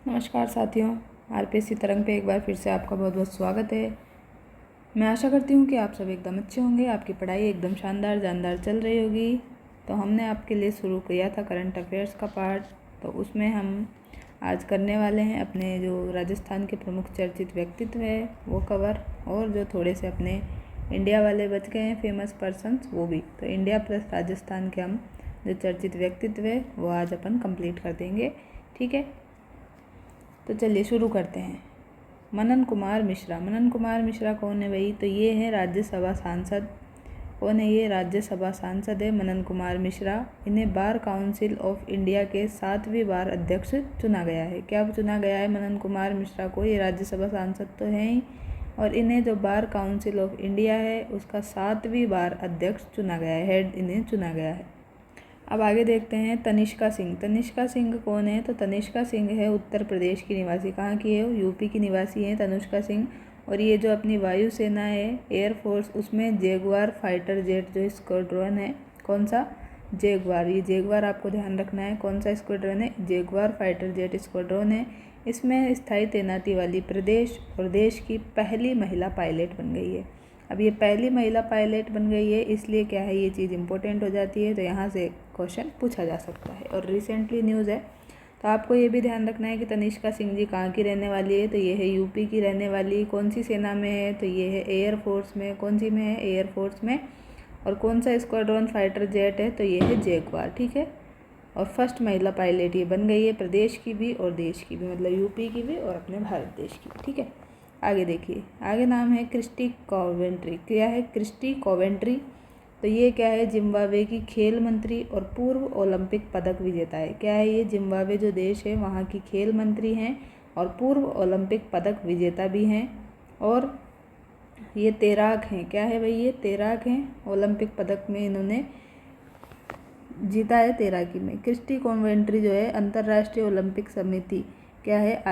नमस्कार साथियों, आरपीएससी तरंग पे एक बार फिर से आपका बहुत बहुत स्वागत है। मैं आशा करती हूँ कि आप सब एकदम अच्छे होंगे, आपकी पढ़ाई एकदम शानदार जानदार चल रही होगी। तो हमने आपके लिए शुरू किया था करंट अफेयर्स का पार्ट, तो उसमें हम आज करने वाले हैं अपने जो राजस्थान के प्रमुख चर्चित व्यक्तित्व है वो कवर, और जो थोड़े से अपने इंडिया वाले बच गए हैं फेमस पर्सन्स वो भी। तो इंडिया प्लस राजस्थान के हम जो चर्चित व्यक्तित्व है वो आज अपन कंप्लीट कर देंगे, ठीक है। तो चलिए शुरू करते हैं। मनन कुमार मिश्रा कौन है भाई? तो ये है राज्यसभा सांसद। कौन है ये? राज्यसभा सांसद है मनन कुमार मिश्रा। इन्हें बार काउंसिल ऑफ इंडिया के 7वीं बार अध्यक्ष चुना गया है। क्या चुना गया है मनन कुमार मिश्रा को? ये राज्यसभा सांसद तो हैं ही, और इन्हें जो बार काउंसिल ऑफ इंडिया है उसका 7वीं बार अध्यक्ष चुना गया है, हेड इन्हें चुना गया है। अब आगे देखते हैं तनिष्का सिंह कौन है? तो तनिष्का सिंह है उत्तर प्रदेश की निवासी। कहाँ की है? यूपी की निवासी है तनुष्का सिंह। और ये जो अपनी वायुसेना है एयरफोर्स, उसमें जैगुआर फाइटर जेट जो स्क्वाड्रन है, कौन सा? जैगुआर। ये जैगुआर आपको ध्यान रखना है, कौन सा स्क्वाड्रन है? जैगुआर फाइटर जेट स्क्वाड्रन है। इसमें स्थायी तैनाती वाली प्रदेश और देश की पहली महिला पायलट बन गई है। अब ये पहली महिला पायलट बन गई है, इसलिए क्या है ये चीज़ इंपॉर्टेंट हो जाती है, तो यहाँ से क्वेश्चन पूछा जा सकता है। और रिसेंटली न्यूज़ है, तो आपको ये भी ध्यान रखना है कि तनिष्का सिंह जी कहाँ की रहने वाली है? तो ये है यूपी की रहने वाली। कौन सी सेना में है? तो ये है एयरफोर्स में। कौन सी में है? एयरफोर्स में। और कौन सा स्क्वाड्रन फाइटर जेट है? तो ये है जैगुआर, ठीक है। और फर्स्ट महिला पायलट ये बन गई है, प्रदेश की भी और देश की भी, मतलब यूपी की भी और अपने भारत देश की भी, ठीक है। आगे देखिए, आगे नाम है क्रिस्टी कोवेंट्री। क्या है? Christie Coventry. तो ये क्या है? जिम्बाब्वे की खेल मंत्री और पूर्व ओलंपिक पदक विजेता है। क्या है ये? जिम्बाब्वे जो देश है वहाँ की खेल मंत्री हैं और पूर्व ओलंपिक पदक विजेता भी हैं, और ये तैराक हैं। क्या है भाई? ये तैराक हैं, ओलंपिक पदक में इन्होंने जीता है तैराकी में। क्रिस्टी कोवेंट्री जो है अंतर्राष्ट्रीय ओलंपिक समिति, क्या है?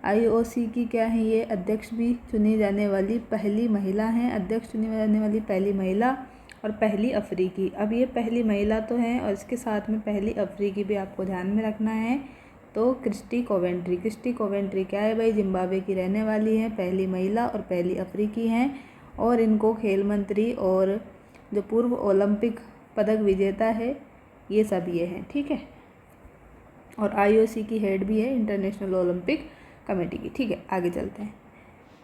आईओसी की क्या है ये? अध्यक्ष भी चुनी जाने वाली पहली महिला हैं, अध्यक्ष चुनी जाने वाली पहली महिला और पहली अफ्रीकी। अब ये पहली महिला तो हैं और इसके साथ में पहली अफ्रीकी भी आपको ध्यान में रखना है। तो क्रिस्टी कोवेंट्री क्या है भाई? जिम्बाब्वे की रहने वाली हैं, पहली महिला और पहली अफ्रीकी हैं, और इनको खेल मंत्री और जो पूर्व ओलंपिक पदक विजेता है ये सब ये हैं, ठीक है। और आईओसी की हेड भी है, इंटरनेशनल ओलंपिक कमेटी की, ठीक है। आगे चलते हैं।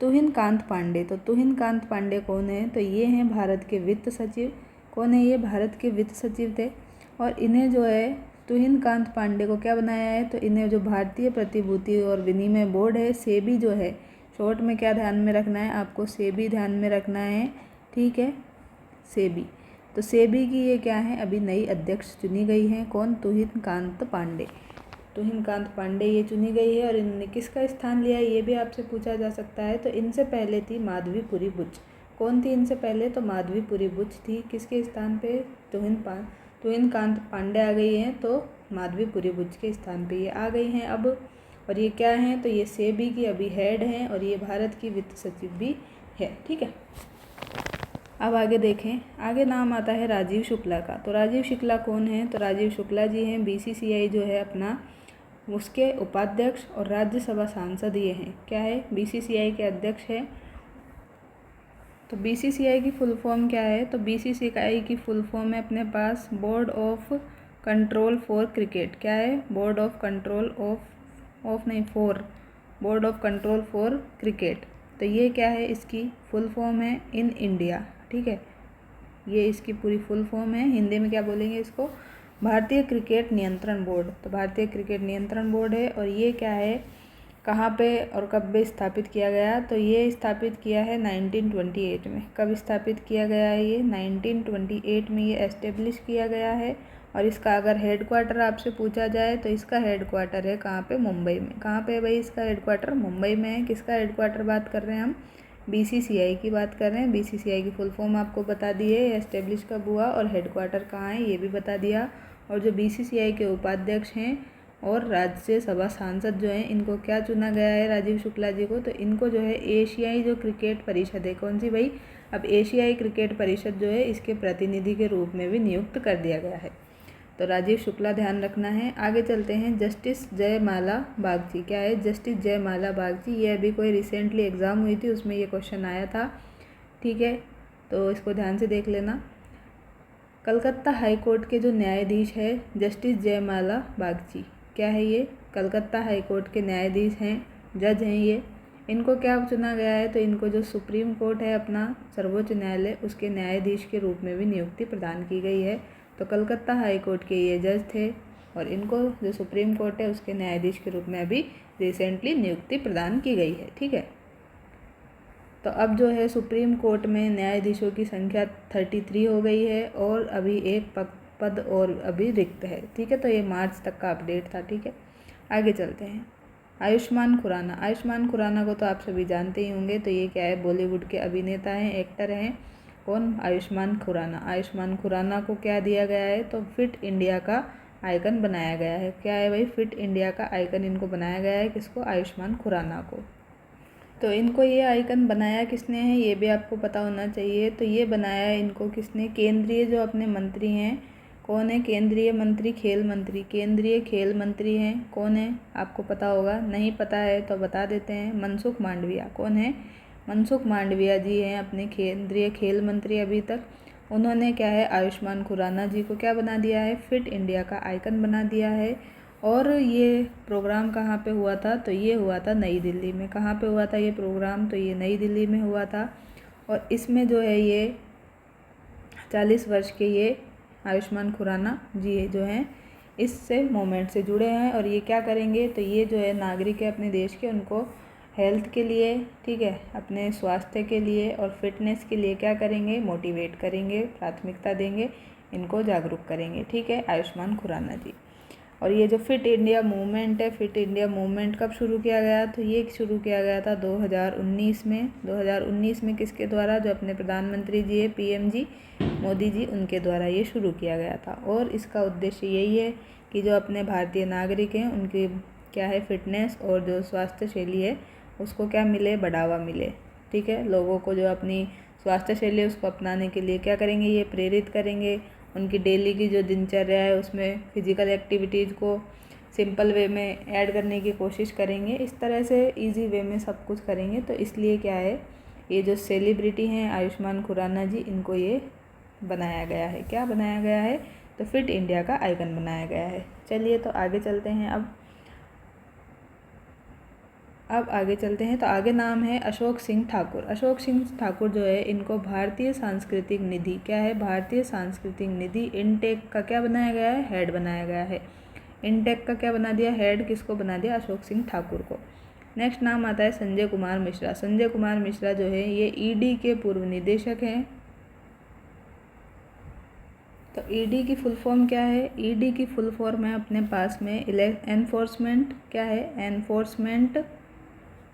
तुहिन कांत पांडे। तो तुहिन कांत पांडे कौन है? तो ये हैं भारत के वित्त सचिव। कौन है ये? भारत के वित्त सचिव थे। और इन्हें जो है तुहिन कांत पांडे को क्या बनाया है? तो इन्हें जो भारतीय प्रतिभूति और विनिमय बोर्ड है, सेबी जो है, शॉर्ट में क्या ध्यान में रखना है आपको? सेबी ध्यान में रखना है, ठीक है, सेबी। तो सेबी की ये क्या है? अभी नई अध्यक्ष चुनी गई हैं। कौन? तुहिन कांत पांडे ये चुनी गई है। और इन्होंने किसका स्थान लिया ये भी आपसे पूछा जा सकता है। तो इनसे पहले थी माधवीपुरी बुच। कौन थी इनसे पहले? तो माधवीपुरी बुच थी। किसके स्थान पे? तुहिन कांत पांडे आ गई हैं, तो माधवीपुरी बुच के स्थान पे ये आ गई हैं अब। और ये क्या हैं? तो ये सेबी की अभी हेड हैं और ये भारत की वित्त सचिव भी है, ठीक है। अब आगे देखें, आगे नाम आता है राजीव शुक्ला का। तो राजीव शुक्ला कौन है? तो राजीव शुक्ला जी हैं बीसीसीआई जो है अपना, उसके उपाध्यक्ष और राज्यसभा सांसद ये हैं। क्या है? बीसीसीआई के अध्यक्ष हैं। तो बीसीसीआई की फुल फॉर्म क्या है? तो बीसीसीआई की फुल फॉर्म है अपने पास board of control for cricket. क्या है? Board of control board of control for cricket. तो ये क्या है? इसकी फुल फॉर्म है इन इंडिया, ठीक है। ये इसकी पूरी फुल फॉर्म है, हिंदी में क्या बोलेंगे इसको? भारतीय क्रिकेट नियंत्रण बोर्ड। तो भारतीय क्रिकेट नियंत्रण बोर्ड है। और ये क्या है, कहाँ पे और कब भी स्थापित किया गया? तो ये स्थापित किया है 1928 में। कब स्थापित किया गया है ये? 1928 में ये एस्टेब्लिश किया गया है। और इसका अगर हेड क्वार्टर आपसे पूछा जाए तो इसका हेड क्वार्टर है कहाँ पे? मुंबई में। कहाँ पे भाई इसका हेड क्वार्टर? मुंबई में है। किसका हेड क्वार्टर बात कर रहे हैं हम? बीसीसीआई की बात कर रहे हैं। बीसीसीआई की फुल फॉर्म आपको बता दी है, एस्टेब्लिश कब हुआ और हेड क्वार्टर कहाँ है ये भी बता दिया। और जो बीसीसीआई के उपाध्यक्ष हैं और राज्यसभा सांसद जो हैं, इनको क्या चुना गया है राजीव शुक्ला जी को? तो इनको जो है एशियाई जो क्रिकेट परिषद है, कौन सी भाई? अब एशियाई क्रिकेट परिषद जो है इसके प्रतिनिधि के रूप में भी नियुक्त कर दिया गया है। तो राजीव शुक्ला ध्यान रखना है। आगे चलते हैं, जस्टिस जयमाला बागची क्या है? जस्टिस जयमाला बागची, ये अभी कोई रिसेंटली एग्ज़ाम हुई थी, उसमें ये क्वेश्चन आया था, ठीक है, तो इसको ध्यान से देख लेना। कलकत्ता हाई कोर्ट के जो न्यायाधीश है जस्टिस जयमाला बागची, क्या है ये? कलकत्ता हाई कोर्ट के न्यायाधीश हैं, जज हैं ये। इनको क्या चुना गया है? तो इनको जो सुप्रीम कोर्ट है अपना सर्वोच्च न्यायालय, उसके न्यायाधीश के रूप में भी नियुक्ति प्रदान की गई है। तो कलकत्ता हाई कोर्ट के ये जज थे और इनको जो सुप्रीम कोर्ट है उसके न्यायाधीश के रूप में अभी रिसेंटली नियुक्ति प्रदान की गई है, ठीक है। तो अब जो है सुप्रीम कोर्ट में न्यायाधीशों की संख्या 33 हो गई है और अभी एक पद और अभी रिक्त है, ठीक है। तो ये मार्च तक का अपडेट था, ठीक है। आगे चलते हैं, आयुष्मान खुराना। आयुष्मान खुराना को तो आप सभी जानते ही होंगे। तो ये क्या है? बॉलीवुड के अभिनेता हैं, एक्टर हैं। कौन? आयुष्मान खुराना। आयुष्मान खुराना को क्या दिया गया है? तो फिट इंडिया का आइकन बनाया गया है। क्या है भाई? फिट इंडिया का आइकन इनको बनाया गया है। किसको? आयुष्मान खुराना को। तो इनको ये आइकन बनाया किसने है, ये भी आपको पता होना चाहिए। तो ये बनाया इनको किसने? केंद्रीय जो अपने मंत्री हैं, कौन है? केंद्रीय मंत्री, खेल मंत्री, केंद्रीय खेल मंत्री हैं। कौन है? आपको पता होगा, नहीं पता है तो बता देते हैं, मनसुख मांडविया। कौन है? मनसुख मांडविया जी हैं अपने केंद्रीय खेल मंत्री अभी तक। उन्होंने क्या है? आयुष्मान खुराना जी को क्या बना दिया है? फिट इंडिया का आइकन बना दिया है। और ये प्रोग्राम कहाँ पे हुआ था? तो ये हुआ था नई दिल्ली में। कहाँ पे हुआ था ये प्रोग्राम? तो ये नई दिल्ली में हुआ था। और इसमें जो है ये 40 वर्ष के ये आयुष्मान खुराना जी जो हैं इससे मूवमेंट से जुड़े हैं। और ये क्या करेंगे? तो ये जो है नागरिक है अपने देश के, उनको हेल्थ के लिए, ठीक है, अपने स्वास्थ्य के लिए और फिटनेस के लिए क्या करेंगे? मोटिवेट करेंगे, प्राथमिकता देंगे, इनको जागरूक करेंगे, ठीक है, आयुष्मान खुराना जी। और ये जो फिट इंडिया मूवमेंट है, फिट इंडिया मूवमेंट कब शुरू किया गया? तो ये शुरू किया गया था 2019 में। 2019 में किसके द्वारा? जो अपने प्रधानमंत्री जी है, पीएम जी मोदी जी, उनके द्वारा ये शुरू किया गया था। और इसका उद्देश्य यही है कि जो अपने भारतीय नागरिक हैं उनकी क्या है? फिटनेस और जो स्वास्थ्य शैली है उसको क्या मिले? बढ़ावा मिले, ठीक है। लोगों को जो अपनी स्वास्थ्य शैली है उसको अपनाने के लिए क्या करेंगे? ये प्रेरित करेंगे। उनकी डेली की जो दिनचर्या है उसमें फिजिकल एक्टिविटीज़ को सिंपल वे में ऐड करने की कोशिश करेंगे। इस तरह से इजी वे में सब कुछ करेंगे। तो इसलिए क्या है, ये जो सेलिब्रिटी हैं आयुष्मान खुराना जी, इनको ये बनाया गया है। क्या बनाया गया है? तो फिट इंडिया का आइकन बनाया गया है। चलिए तो आगे चलते हैं। अब आगे चलते हैं। तो आगे नाम है अशोक सिंह ठाकुर। अशोक सिंह ठाकुर जो है इनको भारतीय सांस्कृतिक निधि, क्या है? भारतीय सांस्कृतिक निधि इनटेक का क्या बनाया गया है? हेड बनाया गया है। इनटेक का क्या बना दिया? हेड। किसको बना दिया? अशोक सिंह ठाकुर को। नेक्स्ट नाम आता है संजय कुमार मिश्रा। संजय कुमार मिश्रा जो है ये ईडी के पूर्व निदेशक हैं। तो ईडी की फुल फॉर्म क्या है? ईडी की फुल फॉर्म है अपने पास में एनफोर्समेंट, क्या है? Enforcement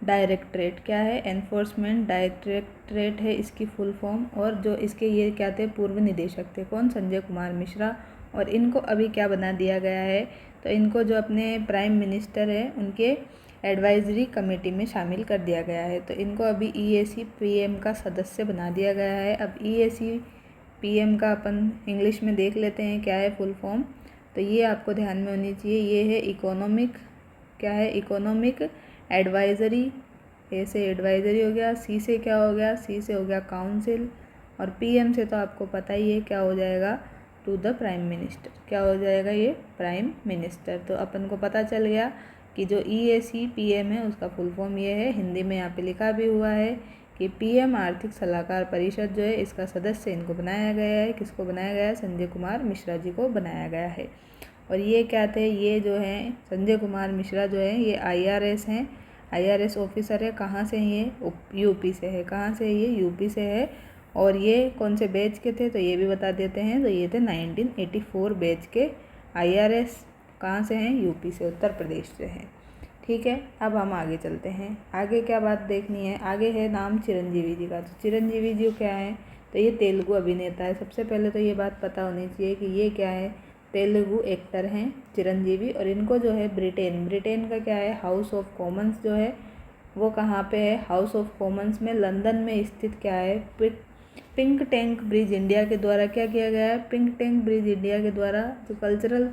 directorate. क्या है? एनफोर्समेंट डायरेक्टरेट है इसकी फुल फॉर्म। और जो इसके ये क्या थे? पूर्व निदेशक थे। कौन? संजय कुमार मिश्रा। और इनको अभी क्या बना दिया गया है? तो इनको जो अपने प्राइम मिनिस्टर है उनके एडवाइजरी कमेटी में शामिल कर दिया गया है। तो इनको अभी ईएसी पीएम का सदस्य बना दिया गया है। अब ईएसी पीएम का अपन इंग्लिश में देख लेते हैं क्या है फुल फॉर्म। तो ये आपको ध्यान में होनी चाहिए। ये है इकोनॉमिक, क्या है? Economic advisory. ए से एडवाइज़री हो गया, सी से क्या हो गया? सी से हो गया काउंसिल। और पीएम से तो आपको पता ही है क्या हो जाएगा? To the prime minister. क्या हो जाएगा? ये प्राइम मिनिस्टर। तो अपन को पता चल गया कि जो ईएसी पीएम है उसका फुल फॉर्म ये है। हिंदी में यहाँ पे लिखा भी हुआ है कि पीएम आर्थिक सलाहकार परिषद जो है इसका सदस्य इनको बनाया गया है। किसको बनाया गया है? संजय कुमार मिश्रा जी को बनाया गया है। और ये क्या थे? ये जो हैं संजय कुमार मिश्रा जो है ये आईआरएस हैं, आईआरएस ऑफिसर है। कहाँ से हैं ये? यूपी से है। कहाँ से? ये यूपी से है। और ये कौन से बैच के थे? तो ये भी बता देते हैं। तो ये थे 1984 बैच के आईआरएस। कहाँ से हैं? यूपी से, उत्तर प्रदेश से हैं, ठीक है। अब हम आगे चलते हैं। आगे क्या बात देखनी है? आगे है नाम चिरंजीवी जी का। तो चिरंजीवी जी क्या है? तो ये तेलुगु अभिनेता है। सबसे पहले तो ये बात पता होनी चाहिए कि ये क्या है? तेलुगु एक्टर हैं चिरंजीवी। और इनको जो है ब्रिटेन का क्या है? हाउस ऑफ कॉमन्स जो है वो कहाँ पे है? हाउस ऑफ कॉमन्स में लंदन में स्थित क्या है? पिंक टैंक ब्रिज इंडिया के द्वारा क्या किया गया है? पिंक टैंक ब्रिज इंडिया के द्वारा जो कल्चरल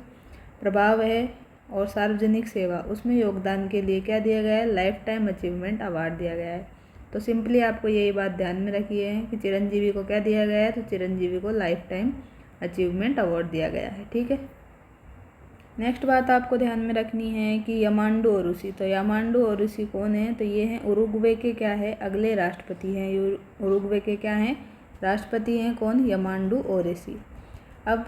प्रभाव है और सार्वजनिक सेवा उसमें योगदान के लिए क्या दिया गया है? लाइफ टाइम अचीवमेंट अवार्ड दिया गया है। तो सिंपली आपको यही बात ध्यान में रखिए है कि चिरंजीवी को क्या दिया गया है? तो चिरंजीवी को लाइफ टाइम अचीवमेंट अवार्ड दिया गया है। ठीक है, नेक्स्ट बात आपको ध्यान में रखनी है कि यामांडू ओरुसी। तो यामांडू ओरुसी कौन है? तो ये हैं उरुग्वे के क्या है? अगले राष्ट्रपति हैं। ये उरुग्वे के क्या हैं? राष्ट्रपति हैं। कौन? यामांडू ओरुसी। अब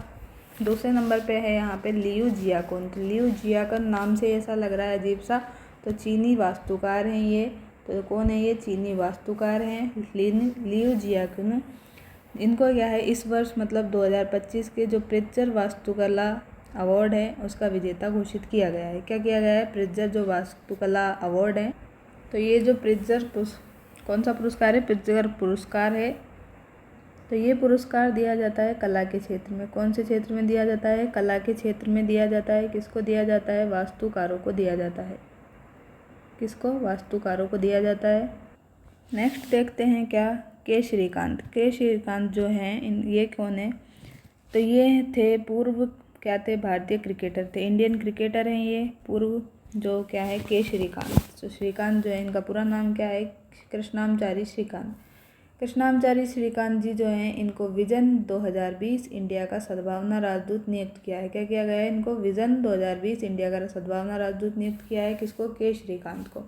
दूसरे नंबर पे है यहाँ पे लियू जियाकोन। तो लियू जियाकोन नाम से ऐसा लग रहा है अजीब सा, तो चीनी वास्तुकार हैं ये। तो कौन है ये? चीनी वास्तुकार हैं लियू जियाकोन। इनको क्या है इस वर्ष मतलब 2025 के जो प्रित्जर वास्तुकला अवार्ड है उसका विजेता घोषित किया गया है। क्या किया गया है? प्रित्जर जो वास्तुकला अवार्ड है, तो ये जो प्रित्जर कौन सा पुरस्कार है? प्रित्जर पुरस्कार है। तो ये पुरस्कार दिया जाता है कला के क्षेत्र में। कौन से क्षेत्र में दिया जाता है? कला के क्षेत्र में दिया जाता है। किसको दिया जाता है? वास्तुकारों को दिया जाता है। किसको? वास्तुकारों को दिया जाता है। नेक्स्ट देखते हैं क्या? के श्रीकांत। के श्रीकांत जो हैं ये कौन है? तो ये थे पूर्व क्या थे? भारतीय क्रिकेटर थे, इंडियन क्रिकेटर हैं ये पूर्व, जो क्या है? के श्रीकांत। तो श्रीकांत जो है इनका पूरा नाम क्या है? कृष्णामचारी श्रीकांत। कृष्णामचारी श्रीकांत जी जो हैं इनको विजन 2020 इंडिया का सद्भावना राजदूत नियुक्त किया है। क्या किया गया है? इनको विजन 2020 इंडिया का सद्भावना राजदूत नियुक्त किया है। किसको? के श्रीकांत को।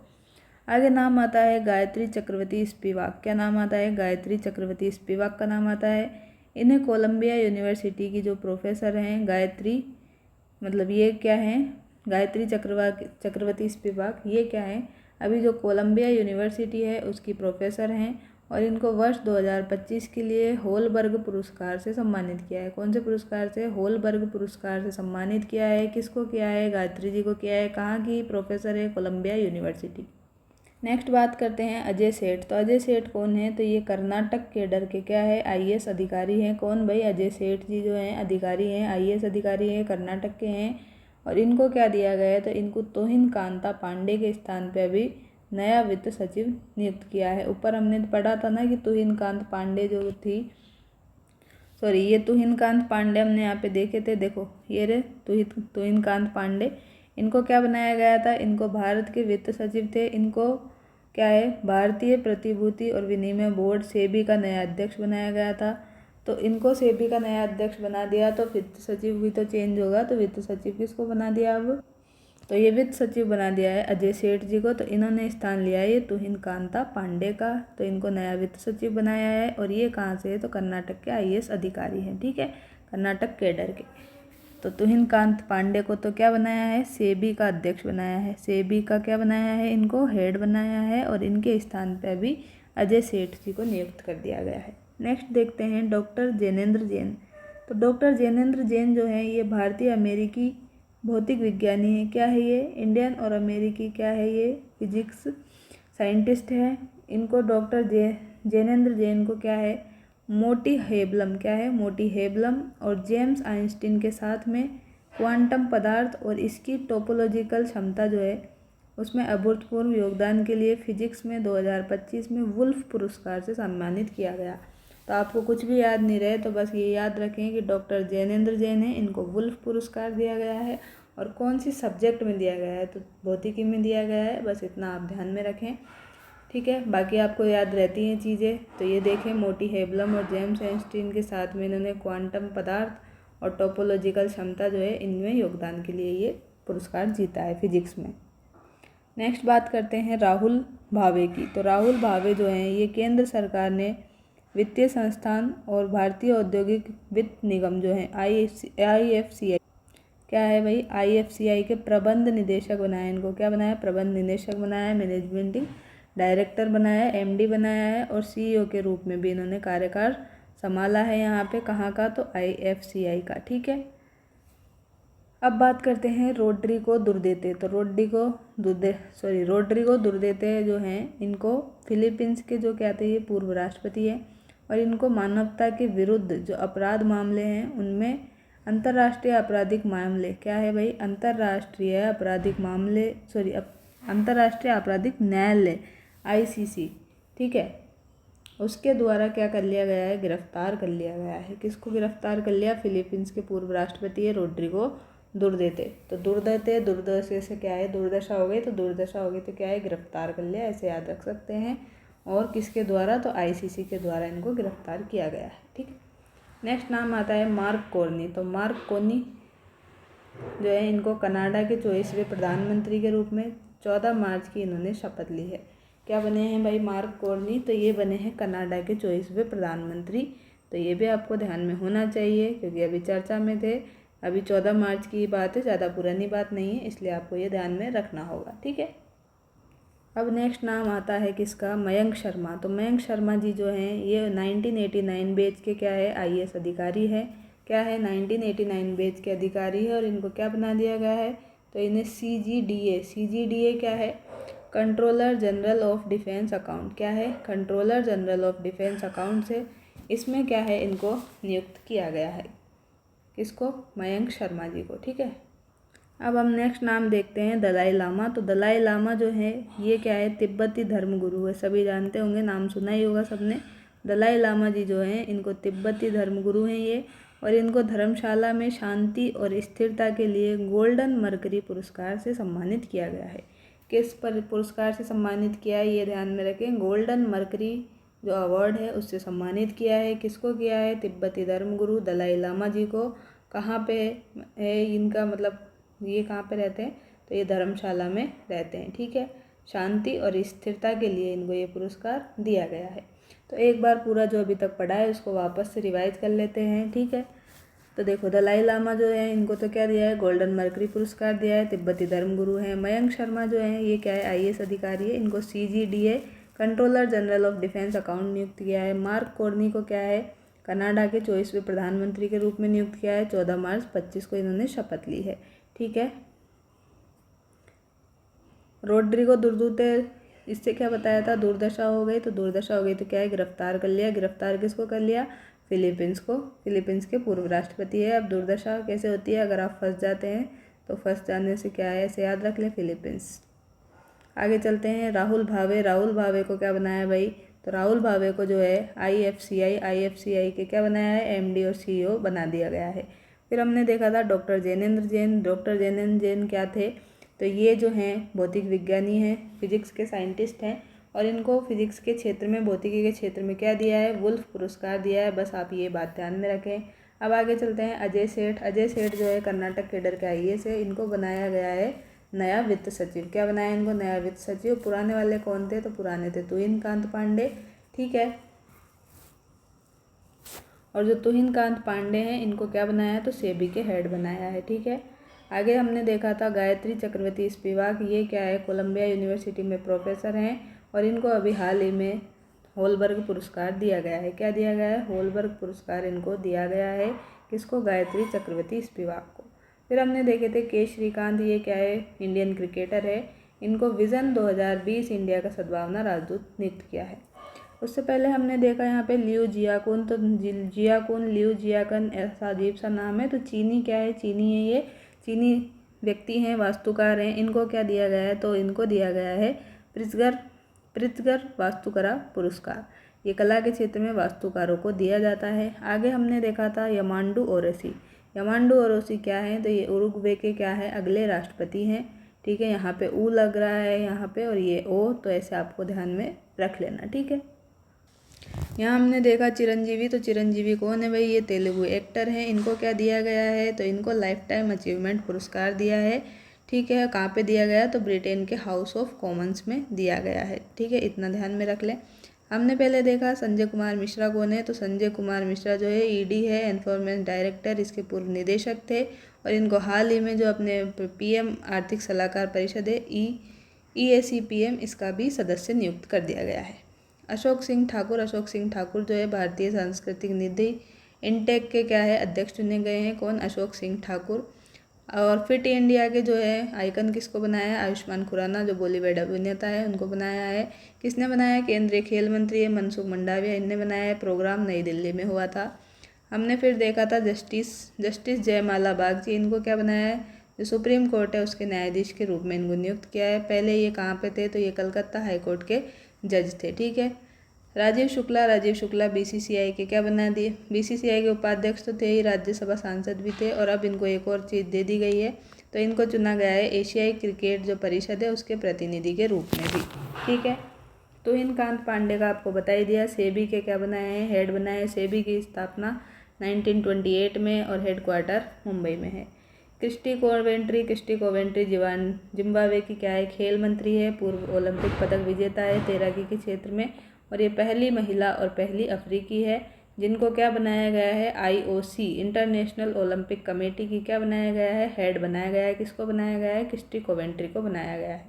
आगे नाम आता है गायत्री चक्रवर्ती स्पिवाक। क्या नाम आता है? गायत्री चक्रवर्ती स्पिवाक का नाम आता है। इन्हें कोलंबिया यूनिवर्सिटी की जो प्रोफेसर हैं गायत्री, मतलब ये क्या हैं? गायत्री चक्रवर्ती स्पिवाक ये क्या है? अभी जो कोलंबिया यूनिवर्सिटी है उसकी प्रोफेसर हैं और इनको वर्ष 2025 के लिए होलबर्ग पुरस्कार से सम्मानित किया है। कौन से पुरस्कार से? होलबर्ग पुरस्कार से सम्मानित किया है। किसको किया है? गायत्री जी को किया है। कहाँ की प्रोफेसर है? Colombia university. नेक्स्ट बात करते हैं अजय सेठ। तो अजय सेठ कौन है? तो ये कर्नाटक केडर के क्या है? आईएएस अधिकारी हैं। कौन भाई? अजय सेठ जी जो हैं अधिकारी हैं, आईएएस अधिकारी हैं, कर्नाटक के हैं। और इनको क्या दिया गया है? तो इनको तुहिन कांता पांडे के स्थान पे अभी नया वित्त सचिव नियुक्त किया है। ऊपर हमने पढ़ा था ना कि तुहिन कांत पांडे जो थी, सॉरी ये तुहिन कांत पांडे हमने यहाँ पे देखे थे। देखो ये रे तुहिन कांत पांडे, इनको क्या बनाया गया था? इनको भारत के वित्त सचिव थे। इनको क्या है? भारतीय प्रतिभूति और विनिमय बोर्ड सेबी का नया अध्यक्ष बनाया गया था। तो इनको सेबी का नया अध्यक्ष बना दिया, तो वित्त सचिव भी तो चेंज होगा। तो वित्त सचिव किसको बना दिया अब? तो ये वित्त सचिव बना दिया है अजय सेठ जी को। तो इन्होंने स्थान लिया है ये तुहिन कांता पांडे का। तो इनको नया वित्त सचिव बनाया है। और ये कहाँ से है? तो कर्नाटक के आईएएस अधिकारी हैं। ठीक है, कर्नाटक केडर के। तो तुहिन कांत पांडे को तो क्या बनाया है? सेबी का अध्यक्ष बनाया है। सेबी का क्या बनाया है? इनको हेड बनाया है। और इनके स्थान पर भी अजय सेठ जी को नियुक्त कर दिया गया है। नेक्स्ट देखते हैं डॉक्टर जैनेंद्र जैन। तो डॉक्टर जैनेंद्र जैन जो है ये भारतीय अमेरिकी भौतिक विज्ञानी है। क्या है ये? इंडियन और अमेरिकी क्या है ये? फिजिक्स साइंटिस्ट है। इनको डॉक्टर जैनेंद्र जैन को क्या है? मोटी हेबलम क्या है? मोटी हेबलम और जेम्स आइंस्टीन के साथ में क्वांटम पदार्थ और इसकी टोपोलॉजिकल क्षमता जो है उसमें अभूतपूर्व योगदान के लिए फिजिक्स में 2025 में वुल्फ पुरस्कार से सम्मानित किया गया। तो आपको कुछ भी याद नहीं रहे तो बस ये याद रखें कि डॉक्टर जैनेंद्र जैन है, इनको वुल्फ पुरस्कार दिया गया है। और कौन सी सब्जेक्ट में दिया गया है? तो भौतिकी में दिया गया है। बस इतना आप ध्यान में रखें। ठीक है, बाकी आपको याद रहती हैं चीज़ें। तो ये देखें, मोटी हेबलम और जेम्स आइंस्टीन के साथ में इन्होंने क्वांटम पदार्थ और टोपोलॉजिकल क्षमता जो है इनमें योगदान के लिए ये पुरस्कार जीता है फिजिक्स में। नेक्स्ट बात करते हैं राहुल भावे की। तो राहुल भावे जो हैं ये केंद्र सरकार ने वित्तीय संस्थान और भारतीय औद्योगिक वित्त निगम जो है IFCI क्या है भाई? IFCI के प्रबंध निदेशक बनाया। इनको क्या बनाया? प्रबंध निदेशक बनाया, मैनेजमेंटिंग डायरेक्टर बनाया, MD बनाया है। और CEO के रूप में भी इन्होंने कार्यकाल संभाला है। यहाँ पे कहाँ का? तो IFCI का। ठीक है, अब बात करते हैं रोड्रिगो दुर्देते। तो रोड्रिगो दुर्देते जो हैं इनको फिलीपींस के जो क्या थे? ये पूर्व राष्ट्रपति हैं। और इनको मानवता के विरुद्ध जो अपराध मामले हैं उनमें अंतर्राष्ट्रीय आपराधिक मामले क्या है भाई? अंतर्राष्ट्रीय आपराधिक न्यायालय ICC, ठीक है, उसके द्वारा क्या कर लिया गया है, गिरफ्तार कर लिया गया है। किसको गिरफ्तार कर लिया, फिलीपींस के पूर्व राष्ट्रपति है रोड्रिगो दुर्देते। तो दुर्देते, दुर्दशा से क्या है, दुर्दशा हो गई, तो दुर्दशा हो गई तो क्या है, गिरफ्तार कर लिया, ऐसे याद रख सकते हैं। और किसके द्वारा, तो आईसीसी के द्वारा इनको गिरफ्तार किया गया है। ठीक है, नेक्स्ट नाम आता है मार्क कोर्नी। तो मार्क कोर्नी जो है, इनको कनाडा के 24वें प्रधानमंत्री के रूप में 14 मार्च की इन्होंने शपथ ली है। क्या बने हैं भाई मार्क कोर्नी, तो ये बने हैं कनाडा के 24वें प्रधानमंत्री। तो ये भी आपको ध्यान में होना चाहिए क्योंकि अभी चर्चा में थे। अभी 14 मार्च की बात है, ज़्यादा पुरानी बात नहीं है, इसलिए आपको ये ध्यान में रखना होगा। ठीक है, अब नेक्स्ट नाम आता है किसका, मयंक शर्मा। तो मयंक शर्मा जी जो हैं, ये 1989 बैच के क्या है, आईएएस अधिकारी है। क्या है, 1989 बैच के अधिकारी है। और इनको क्या बना दिया गया है, तो इन्हें सीजीडीए क्या है, controller general of defence account, क्या है, controller general of defence account से इसमें क्या है, इनको नियुक्त किया गया है। किसको, मयंक शर्मा जी को। ठीक है, अब हम नेक्स्ट नाम देखते हैं दलाई लामा। तो दलाई लामा जो है, ये क्या है, तिब्बती धर्म गुरु है। सभी जानते होंगे, नाम सुना ही होगा सबने। दलाई लामा जी जो हैं, इनको तिब्बती धर्म गुरु हैं ये। और इनको धर्मशाला में शांति और स्थिरता के लिए गोल्डन मरकरी पुरस्कार से सम्मानित किया गया है। किस पर पुरस्कार से सम्मानित किया है, ये ध्यान में रखें। गोल्डन मरकरी जो अवार्ड है उससे सम्मानित किया है। किसको किया है, तिब्बती धर्मगुरु दलाई लामा जी को। कहाँ पे है इनका, मतलब ये कहाँ पे रहते हैं, तो ये धर्मशाला में रहते हैं। ठीक है, शांति और स्थिरता के लिए इनको ये पुरस्कार दिया गया है। तो एक बार पूरा जो अभी तक पढ़ा है उसको वापस से रिवाइज कर लेते हैं। ठीक है, तो देखो दलाई लामा जो है, इनको तो क्या दिया है, गोल्डन मरकरी पुरस्कार दिया है, तिब्बती धर्मगुरु हैं। मयंक शर्मा जो है, ये क्या है, आईएएस अधिकारी है, इनको CGDA controller general of defence account नियुक्त किया है। मार्क कोर्नी को क्या है, कनाडा के 24वें प्रधानमंत्री के रूप में नियुक्त किया है। 14 मार्च 25 को इन्होंने शपथ ली है। ठीक है, रोड्रिगो दुर्दूते, इससे क्या बताया था, दुर्दशा हो गई, तो दुर्दशा हो गई तो क्या है, गिरफ्तार कर लिया। गिरफ्तार किसको कर लिया, फिलीपींस को। फिलीपींस के पूर्व राष्ट्रपति है। अब दुर्दशा कैसे होती है, अगर आप फंस जाते हैं तो फंस जाने से क्या है, ऐसे याद रख लें, फिलीपींस। आगे चलते हैं, राहुल भावे। राहुल भावे को क्या बनाया भाई, तो राहुल भावे को जो है आईएफसीआई के क्या बनाया है, एमडी और सीईओ बना दिया गया है। फिर हमने देखा था डॉक्टर जैनेंद्र जैन। डॉक्टर जैनेंद्र जैन क्या थे, तो ये जो हैं भौतिक विज्ञानी हैं, फिजिक्स के साइंटिस्ट हैं। और इनको फिजिक्स के क्षेत्र में, भौतिकी के क्षेत्र में क्या दिया है, वुल्फ पुरस्कार दिया है। बस आप ये बात ध्यान में रखें। अब आगे चलते हैं, अजय सेठ। अजय सेठ जो है कर्नाटक केडर के आईएएस है। इनको बनाया गया है नया वित्त सचिव। क्या बनाया इनको, नया वित्त सचिव। पुराने वाले कौन थे, तो पुराने थे तुहिन कांत पांडे। ठीक है, और जो तुहिन कांत पांडे हैं, इनको क्या बनाया, तो सेबी के हेड बनाया है। ठीक है, आगे हमने देखा था गायत्री चक्रवर्ती स्पिवाक। ये क्या है, कोलंबिया यूनिवर्सिटी में प्रोफेसर हैं। और इनको अभी हाल ही में होलबर्ग पुरस्कार दिया गया है। क्या दिया गया है, होलबर्ग पुरस्कार इनको दिया गया है। किसको, गायत्री चक्रवर्ती स्पिवाक को। फिर हमने देखे थे के श्रीकांत। ये क्या है, इंडियन क्रिकेटर है। इनको विज़न 2020 इंडिया का सद्भावना राजदूत नियुक्त किया है। उससे पहले हमने देखा यहाँ पे लियू जियाकुन। तो जियाकुन, लियू जियाकुन, ऐसा अजीब सा नाम है। तो चीनी क्या है, चीनी है, ये चीनी व्यक्ति हैं, वास्तुकार हैं। इनको क्या दिया गया है, तो इनको दिया गया है प्रित्जगर वास्तुकला पुरस्कार। ये कला के क्षेत्र में वास्तुकारों को दिया जाता है। आगे हमने देखा था यमांडू ओरैसी। यमांडू ओरैसी क्या है, तो ये उरुग्वे के क्या है, अगले राष्ट्रपति हैं। ठीक है, यहाँ पे ऊ लग रहा है यहाँ पे, और ये ओ, तो ऐसे आपको ध्यान में रख लेना। ठीक है, यहाँ हमने देखा चिरंजीवी। तो चिरंजीवी कौन है भाई, ये तेलुगु एक्टर हैं। इनको क्या दिया गया है, तो इनको लाइफ टाइम अचीवमेंट पुरस्कार दिया है। ठीक है, कहाँ पे दिया गया, तो ब्रिटेन के हाउस ऑफ कॉमन्स में दिया गया है। ठीक है, इतना ध्यान में रख लें। हमने पहले देखा संजय कुमार मिश्रा कौन है, तो संजय कुमार मिश्रा जो है ईडी है, एनफोर्समेंट डायरेक्टर, इसके पूर्व निदेशक थे। और इनको हाल ही में जो अपने पीएम आर्थिक सलाहकार परिषद है, EACPM, इसका भी सदस्य नियुक्त कर दिया गया है। अशोक सिंह ठाकुर। अशोक सिंह ठाकुर जो है भारतीय सांस्कृतिक निधि इनटेक के क्या है, अध्यक्ष चुने गए हैं। कौन, अशोक सिंह ठाकुर। और फिट इंडिया के जो है आइकन किसको बनाया है, आयुष्मान खुराना, जो बॉलीवुड अभिनेता है, उनको बनाया है। किसने बनाया है, केंद्रीय खेल मंत्री है मनसुख मंडाविया, इनने बनाया है। प्रोग्राम नई दिल्ली में हुआ था। हमने फिर देखा था जस्टिस जयमाला बागची। इनको क्या बनाया है, जो सुप्रीम कोर्ट है उसके न्यायाधीश के रूप में इनको नियुक्त किया है। पहले ये कहाँ पे थे, तो ये कलकत्ता हाई कोर्ट के जज थे। ठीक है, राजीव शुक्ला बीसीसीआई के क्या बना दिए, बीसीसीआई के उपाध्यक्ष तो थे ही, राज्यसभा सांसद भी थे, और अब इनको एक और चीज़ दे दी गई है, तो इनको चुना गया है एशियाई क्रिकेट जो परिषद है उसके प्रतिनिधि के रूप में भी। ठीक है, तुहिनकांत पांडे का आपको बता ही दिया। सेबी के क्या बनाए हैं, हेड बनाए। सेबी की स्थापना 1928 में और हेडक्वार्टर मुंबई में है। क्रिस्टी कोवेंट्री जिम्बाब्वे की क्या है, खेल मंत्री है, पूर्व ओलंपिक पदक विजेता है तैराकी के क्षेत्र में, और ये पहली महिला और पहली अफ्रीकी है जिनको क्या बनाया गया है, IOC इंटरनेशनल ओलंपिक कमेटी की क्या बनाया गया है, हेड बनाया गया है। किसको बनाया गया है, क्रिस्टी कोवेंट्री को बनाया गया है।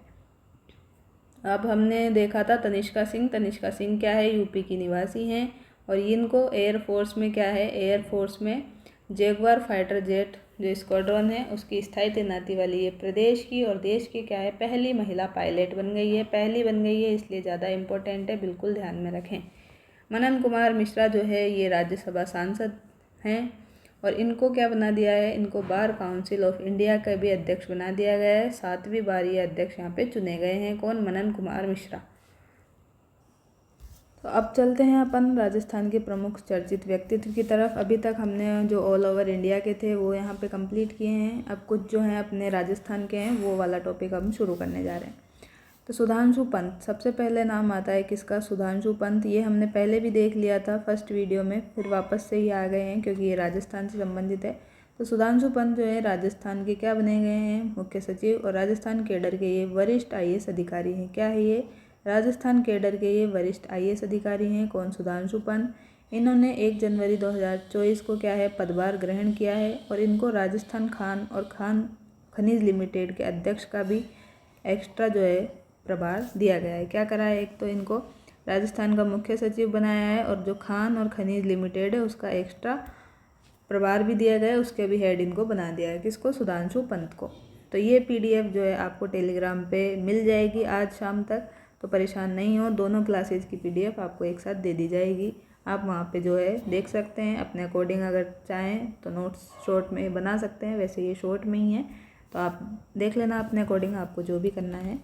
अब हमने देखा था तनिष्का सिंह क्या है, यूपी की निवासी हैं, और इनको एयरफोर्स में क्या है, एयरफोर्स में जैगुआर फाइटर जेट जो स्क्वाड्रन है उसकी स्थायी तैनाती वाली है। प्रदेश की और देश की क्या है, पहली महिला पायलट बन गई है, पहली बन गई है इसलिए ज़्यादा इम्पोर्टेंट है, बिल्कुल ध्यान में रखें। मनन कुमार मिश्रा जो है ये राज्यसभा सांसद हैं, और इनको क्या बना दिया है, इनको बार काउंसिल ऑफ इंडिया का भी अध्यक्ष बना दिया गया है। 7वीं बार ये अध्यक्ष यहाँ पे चुने गए हैं। कौन, मनन कुमार मिश्रा। तो अब चलते हैं अपन राजस्थान के प्रमुख चर्चित व्यक्तित्व की तरफ। अभी तक हमने जो ऑल ओवर इंडिया के थे वो यहाँ पे कंप्लीट किए हैं। अब कुछ जो हैं अपने राजस्थान के हैं वो वाला टॉपिक हम शुरू करने जा रहे हैं। तो सुधांशु पंत, सबसे पहले नाम आता है किसका, सुधांशु पंत। ये हमने पहले भी देख लिया था फर्स्ट वीडियो में, फिर वापस से ही आ गए हैं क्योंकि ये राजस्थान से संबंधित है। तो सुधांशु पंत जो है राजस्थान के क्या बने गए हैं, मुख्य सचिव, और राजस्थान केडर के ये वरिष्ठ IAS अधिकारी हैं। क्या है ये, राजस्थान केडर के ये वरिष्ठ IAS अधिकारी हैं। कौन, सुधांशु पंत। इन्होंने 1 जनवरी 2024 को क्या है, पदभार ग्रहण किया है, और इनको राजस्थान खान और खान खनिज लिमिटेड के अध्यक्ष का भी एक्स्ट्रा जो है प्रभार दिया गया है। क्या करा है, एक तो इनको राजस्थान का मुख्य सचिव बनाया है, और जो खान और खनिज लिमिटेड है उसका एक्स्ट्रा प्रभार भी दिया गया है, उसके भी हेड इनको बना दिया है। किसको, सुधांशु पंत को। तो ये PDF जो है आपको टेलीग्राम पे मिल जाएगी आज शाम तक, तो परेशान नहीं हो, दोनों क्लासेज की PDF आपको एक साथ दे दी जाएगी। आप वहाँ पे जो है देख सकते हैं अपने अकॉर्डिंग, अगर चाहें तो नोट्स शॉर्ट में बना सकते हैं, वैसे ये शॉर्ट में ही है, तो आप देख लेना अपने अकॉर्डिंग आपको जो भी करना है।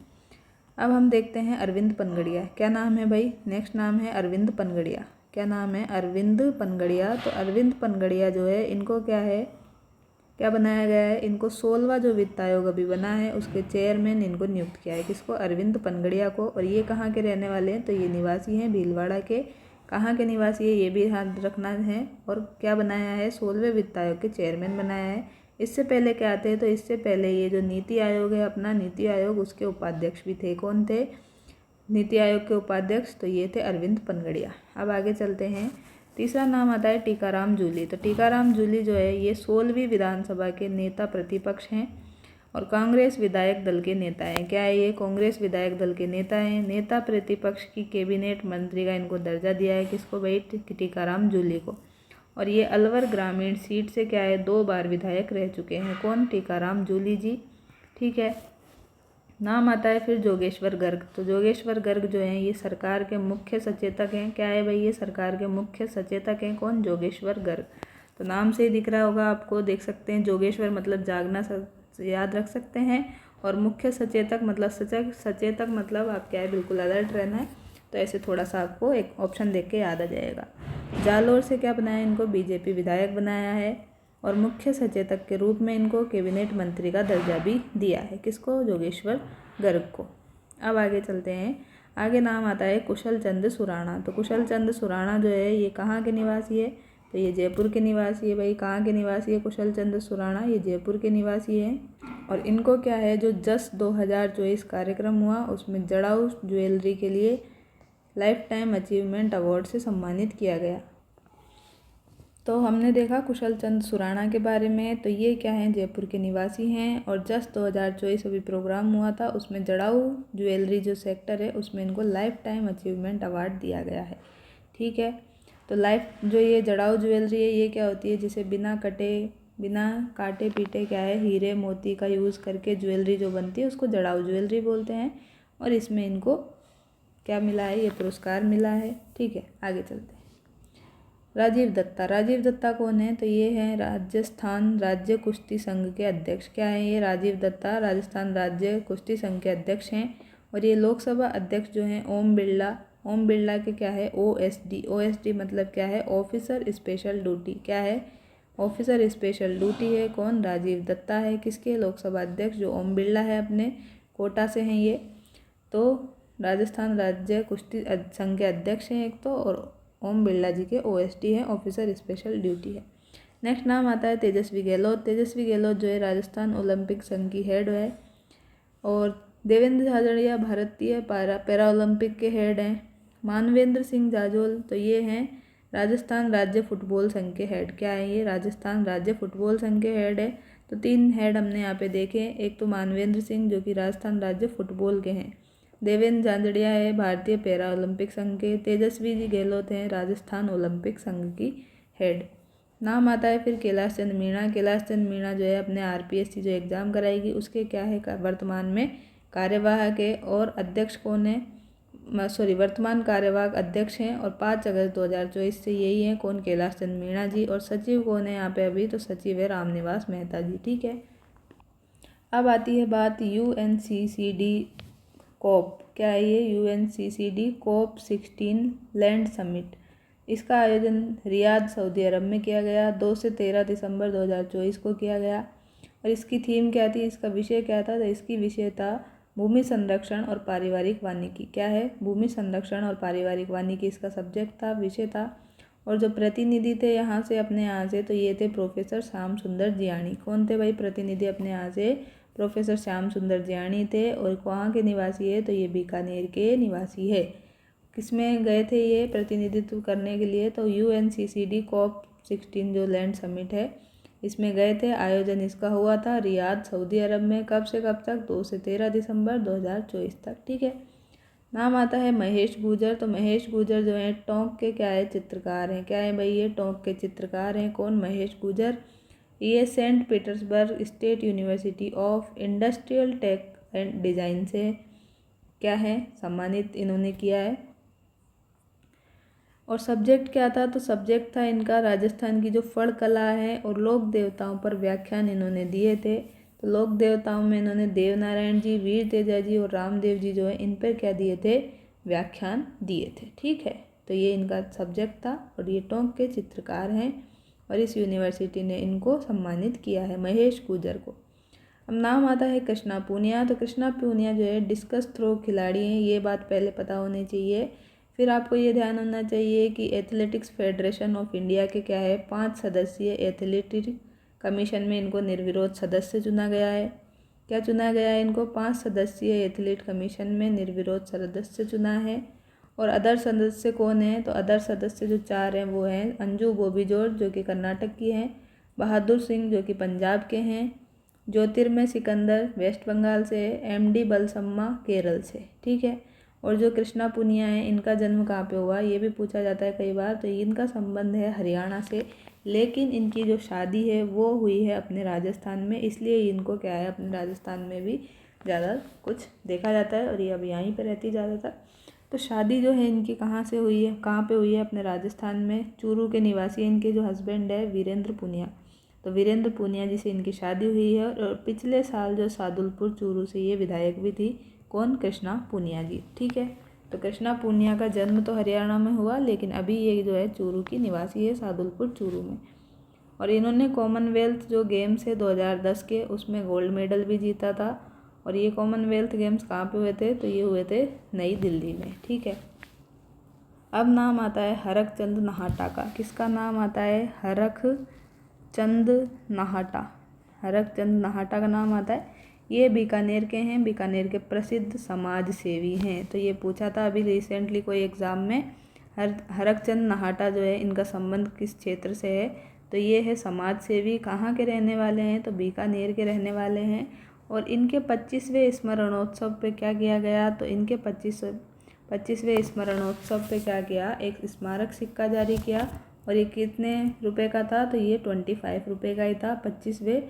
अब हम देखते हैं अरविंद पनगड़िया। क्या नाम है भाई, नेक्स्ट नाम है अरविंद पनगड़िया। क्या नाम है, अरविंद पनगड़िया। तो अरविंद पनगड़िया जो है इनको क्या है, क्या बनाया गया है, इनको 16वां जो वित्त आयोग अभी बना है उसके चेयरमैन इनको नियुक्त किया है। किसको, अरविंद पनगड़िया को। और ये कहाँ के रहने वाले हैं, तो ये निवासी हैं भीलवाड़ा के। कहाँ के निवासी है ये भी ध्यान रखना है। और क्या बनाया है, 16वें वित्त आयोग के चेयरमैन बनाया है। इससे पहले क्या आते हैं, तो इससे पहले ये जो नीति आयोग है अपना, नीति आयोग, उसके उपाध्यक्ष भी थे। कौन थे, नीति आयोग के उपाध्यक्ष, तो ये थे अरविंद पनगड़िया। अब आगे चलते हैं। तीसरा नाम आता है टीकाराम जूली। तो टीकाराम जूली जो है ये 16वीं विधानसभा के नेता प्रतिपक्ष हैं और कांग्रेस विधायक दल के नेता हैं। क्या है ये, कांग्रेस विधायक दल के नेता हैं। नेता प्रतिपक्ष की कैबिनेट मंत्री का इनको दर्जा दिया है। किसको भाई, टीकाराम जूली को। और ये अलवर ग्रामीण सीट से क्या है, 2 बार विधायक रह चुके हैं। कौन, टीकाराम जूली जी। ठीक है, नाम आता है फिर जोगेश्वर गर्ग। तो जोगेश्वर गर्ग जो हैं ये सरकार के मुख्य सचेतक हैं। क्या है भाई, ये सरकार के मुख्य सचेतक हैं। कौन, जोगेश्वर गर्ग। तो नाम से ही दिख रहा होगा आपको, देख सकते हैं, जोगेश्वर मतलब जागना याद रख सकते हैं, और मुख्य सचेतक मतलब सचेतक मतलब आप क्या है, बिल्कुल अलर्ट रहना है। तो ऐसे थोड़ा सा आपको एक ऑप्शन देख के याद आ जाएगा। जालोर से क्या बनाया, इनको BJP विधायक बनाया है, और मुख्य सचेतक के रूप में इनको कैबिनेट मंत्री का दर्जा भी दिया है। किसको, जोगेश्वर गर्ग को। अब आगे चलते हैं। आगे नाम आता है कुशल चंद सुराणा। तो कुशल चंद सुराणा जो है ये कहाँ के निवासी है, तो ये जयपुर के निवासी है। भाई कहाँ के निवासी है कुशल चंद सुराणा, ये जयपुर के निवासी हैं। और इनको क्या है, जो जस्ट 2024 कार्यक्रम हुआ उसमें जड़ाऊ ज्वेलरी के लिए लाइफ टाइम अचीवमेंट अवार्ड से सम्मानित किया गया। तो हमने देखा कुशल चंद सुराणा के बारे में। तो ये क्या हैं, जयपुर के निवासी हैं, और जस्ट 2024 अभी प्रोग्राम हुआ था उसमें जड़ाऊ ज्वेलरी जो सेक्टर है उसमें इनको लाइफ टाइम अचीवमेंट अवार्ड दिया गया है। ठीक है, तो जो ये जड़ाऊ ज्वेलरी है ये क्या होती है, जिसे बिना काटे पीटे क्या है, हीरे मोती का यूज़ करके ज्वेलरी जो बनती है उसको जड़ाऊ ज्वेलरी बोलते हैं, और इसमें इनको क्या मिला है, ये पुरस्कार मिला है। ठीक है, आगे चलते हैं। राजीव दत्ता कौन है, तो ये हैं राजस्थान राज्य कुश्ती संघ के अध्यक्ष। क्या है ये, राजीव दत्ता राजस्थान राज्य कुश्ती संघ के अध्यक्ष हैं। और ये लोकसभा अध्यक्ष जो हैं ओम बिरला ओम बिरला के क्या है OSD। OSD मतलब क्या है ऑफिसर स्पेशल ड्यूटी। क्या है ऑफिसर स्पेशल ड्यूटी है कौन राजीव दत्ता है। किसके लोकसभा अध्यक्ष जो ओम बिरला है अपने कोटा से हैं ये। तो राजस्थान राज्य कुश्ती संघ के अध्यक्ष हैं एक तो, और ओम बिरला जी के OSD है ऑफिसर स्पेशल ड्यूटी है। नेक्स्ट नाम आता है तेजस्वी गहलोत। तेजस्वी गहलोत जो है राजस्थान ओलंपिक संघ की हेड है। और देवेंद्र झाझड़िया भारतीय पैरा ओलंपिक के हेड हैं। मानवेंद्र सिंह जाजोल तो ये हैं राजस्थान राज्य फुटबॉल संघ के हेड। क्या है ये राजस्थान राज्य फुटबॉल संघ के हेड है। तो 3 हेड हमने यहाँ पे देखे। एक तो मानवेंद्र सिंह जो कि राजस्थान राज्य फुटबॉल के हैं। देवेंद्र झाझड़िया है भारतीय पैरा ओलंपिक संघ के। तेजस्वी जी गहलोत हैं राजस्थान ओलंपिक संघ की हेड। नाम आता है फिर कैलाश चंद्र मीणा। कैलाश चंद्र मीणा जो है अपने RPSC जो एग्ज़ाम कराएगी उसके क्या है वर्तमान में कार्यवाहक है। और अध्यक्ष कौन है वर्तमान कार्यवाहक अध्यक्ष हैं और 5 अगस्त 2024 से यही हैं कौन कैलाश चंद्र मीणा जी। और सचिव कौन है यहाँ पे अभी तो सचिव है रामनिवास मेहता जी। ठीक है, अब आती है बात UNCCD COP। क्या है ये UNCCD COP 16 लैंड समिट। इसका आयोजन रियाद सऊदी अरब में किया गया 2 से 13 दिसंबर 2024 को किया गया। और इसकी थीम क्या थी इसका विषय क्या था तो इसकी विषय था भूमि संरक्षण और पारिवारिक वानिकी। क्या है भूमि संरक्षण और पारिवारिक वानिकी इसका सब्जेक्ट था विषय था। और जो प्रतिनिधि थे यहाँ से अपने यहाँ से तो ये थे प्रोफेसर श्याम सुंदर जियाणी। कौन थे भाई प्रतिनिधि अपने यहाँ से प्रोफेसर श्याम सुंदर जियाणी थे। और कहाँ के निवासी है तो ये बीकानेर के निवासी है। किसमें गए थे ये प्रतिनिधित्व करने के लिए तो UNCCD COP 16 जो लैंड समिट है इसमें गए थे। आयोजन इसका हुआ था रियाद सऊदी अरब में। कब से कब तक 2 से 13 दिसंबर 2024 तक। ठीक है, नाम आता है महेश गुजर। तो महेश गुजर जो है टोंक के क्या है चित्रकार हैं। क्या है भाई ये टोंक के चित्रकार हैं कौन महेश गुजर। ये Saint Petersburg state university of industrial tech and design से क्या है सम्मानित इन्होंने किया है। और सब्जेक्ट क्या था तो सब्जेक्ट था इनका राजस्थान की जो फड़ कला है और लोक देवताओं पर व्याख्यान इन्होंने दिए थे। तो लोक देवताओं में इन्होंने देवनारायण जी, वीर तेजा जी और रामदेव जी जो है इन पर क्या दिए थे व्याख्यान दिए थे। ठीक है, तो ये इनका सब्जेक्ट था और ये टोंक के चित्रकार हैं और इस यूनिवर्सिटी ने इनको सम्मानित किया है महेश गुजर को। अब नाम आता है कृष्णा पूनिया। तो कृष्णा पूनिया जो है डिस्कस थ्रो खिलाड़ी हैं, ये बात पहले पता होनी चाहिए। फिर आपको ये ध्यान होना चाहिए कि एथलेटिक्स फेडरेशन ऑफ इंडिया के क्या है 5 सदस्यीय एथलेटिक कमीशन में इनको निर्विरोध सदस्य चुना गया है। क्या चुना गया है इनको 5 सदस्यीय एथलीट कमीशन में निर्विरोध सदस्य चुना है। और अदर सदस्य कौन है तो अदर सदस्य जो 4 हैं वो हैं अंजू बॉबी जॉर्ज जो कि कर्नाटक की हैं, बहादुर सिंह जो कि पंजाब के हैं, ज्योतिर्मय सिकंदर वेस्ट बंगाल से, MD बलसम्मा केरल से। ठीक है, और जो कृष्णा पुनिया है इनका जन्म कहाँ पे हुआ ये भी पूछा जाता है कई बार। तो इनका संबंध है हरियाणा से, लेकिन इनकी जो शादी है वो हुई है अपने राजस्थान में, इसलिए इनको क्या है अपने राजस्थान में भी ज़्यादा कुछ देखा जाता है और ये अब यहीं पर रहती ज़्यादातर। तो शादी जो है इनकी कहाँ से हुई है कहाँ पे हुई है अपने राजस्थान में। चूरू के निवासी इनके जो हस्बैंड है वीरेंद्र पुनिया। तो वीरेंद्र पुनिया जी से इनकी शादी हुई है और पिछले साल जो सादुलपुर चूरू से ये विधायक भी थी कौन कृष्णा पूनिया जी। ठीक है, तो कृष्णा पूनिया का जन्म तो हरियाणा में हुआ लेकिन अभी ये जो है चूरू की निवासी है सादुलपुर चूरू में। और इन्होंने कॉमनवेल्थ जो गेम्स है 2010 के उसमें गोल्ड मेडल भी जीता था। और ये कॉमनवेल्थ गेम्स कहाँ पे हुए थे तो ये हुए थे नई दिल्ली में। ठीक है, अब नाम आता है हरक चंद नाहटा का। किसका नाम आता है हरक चंद नाहटा। हरक चंद नाहटा का नाम आता है। ये बीकानेर के हैं, बीकानेर के प्रसिद्ध समाज सेवी हैं। तो ये पूछा था अभी रिसेंटली कोई एग्ज़ाम में हरक चंद नाहटा जो है इनका संबंध किस क्षेत्र से है तो ये है समाज सेवी। कहाँ के रहने वाले हैं तो बीकानेर के रहने वाले हैं। और इनके 25वें स्मरणोत्सव पे क्या किया गया तो इनके 25वें स्मरणोत्सव पे क्या किया एक स्मारक सिक्का जारी किया। और ये कितने रुपए का था तो ये 25 रुपये का ही था। 25वें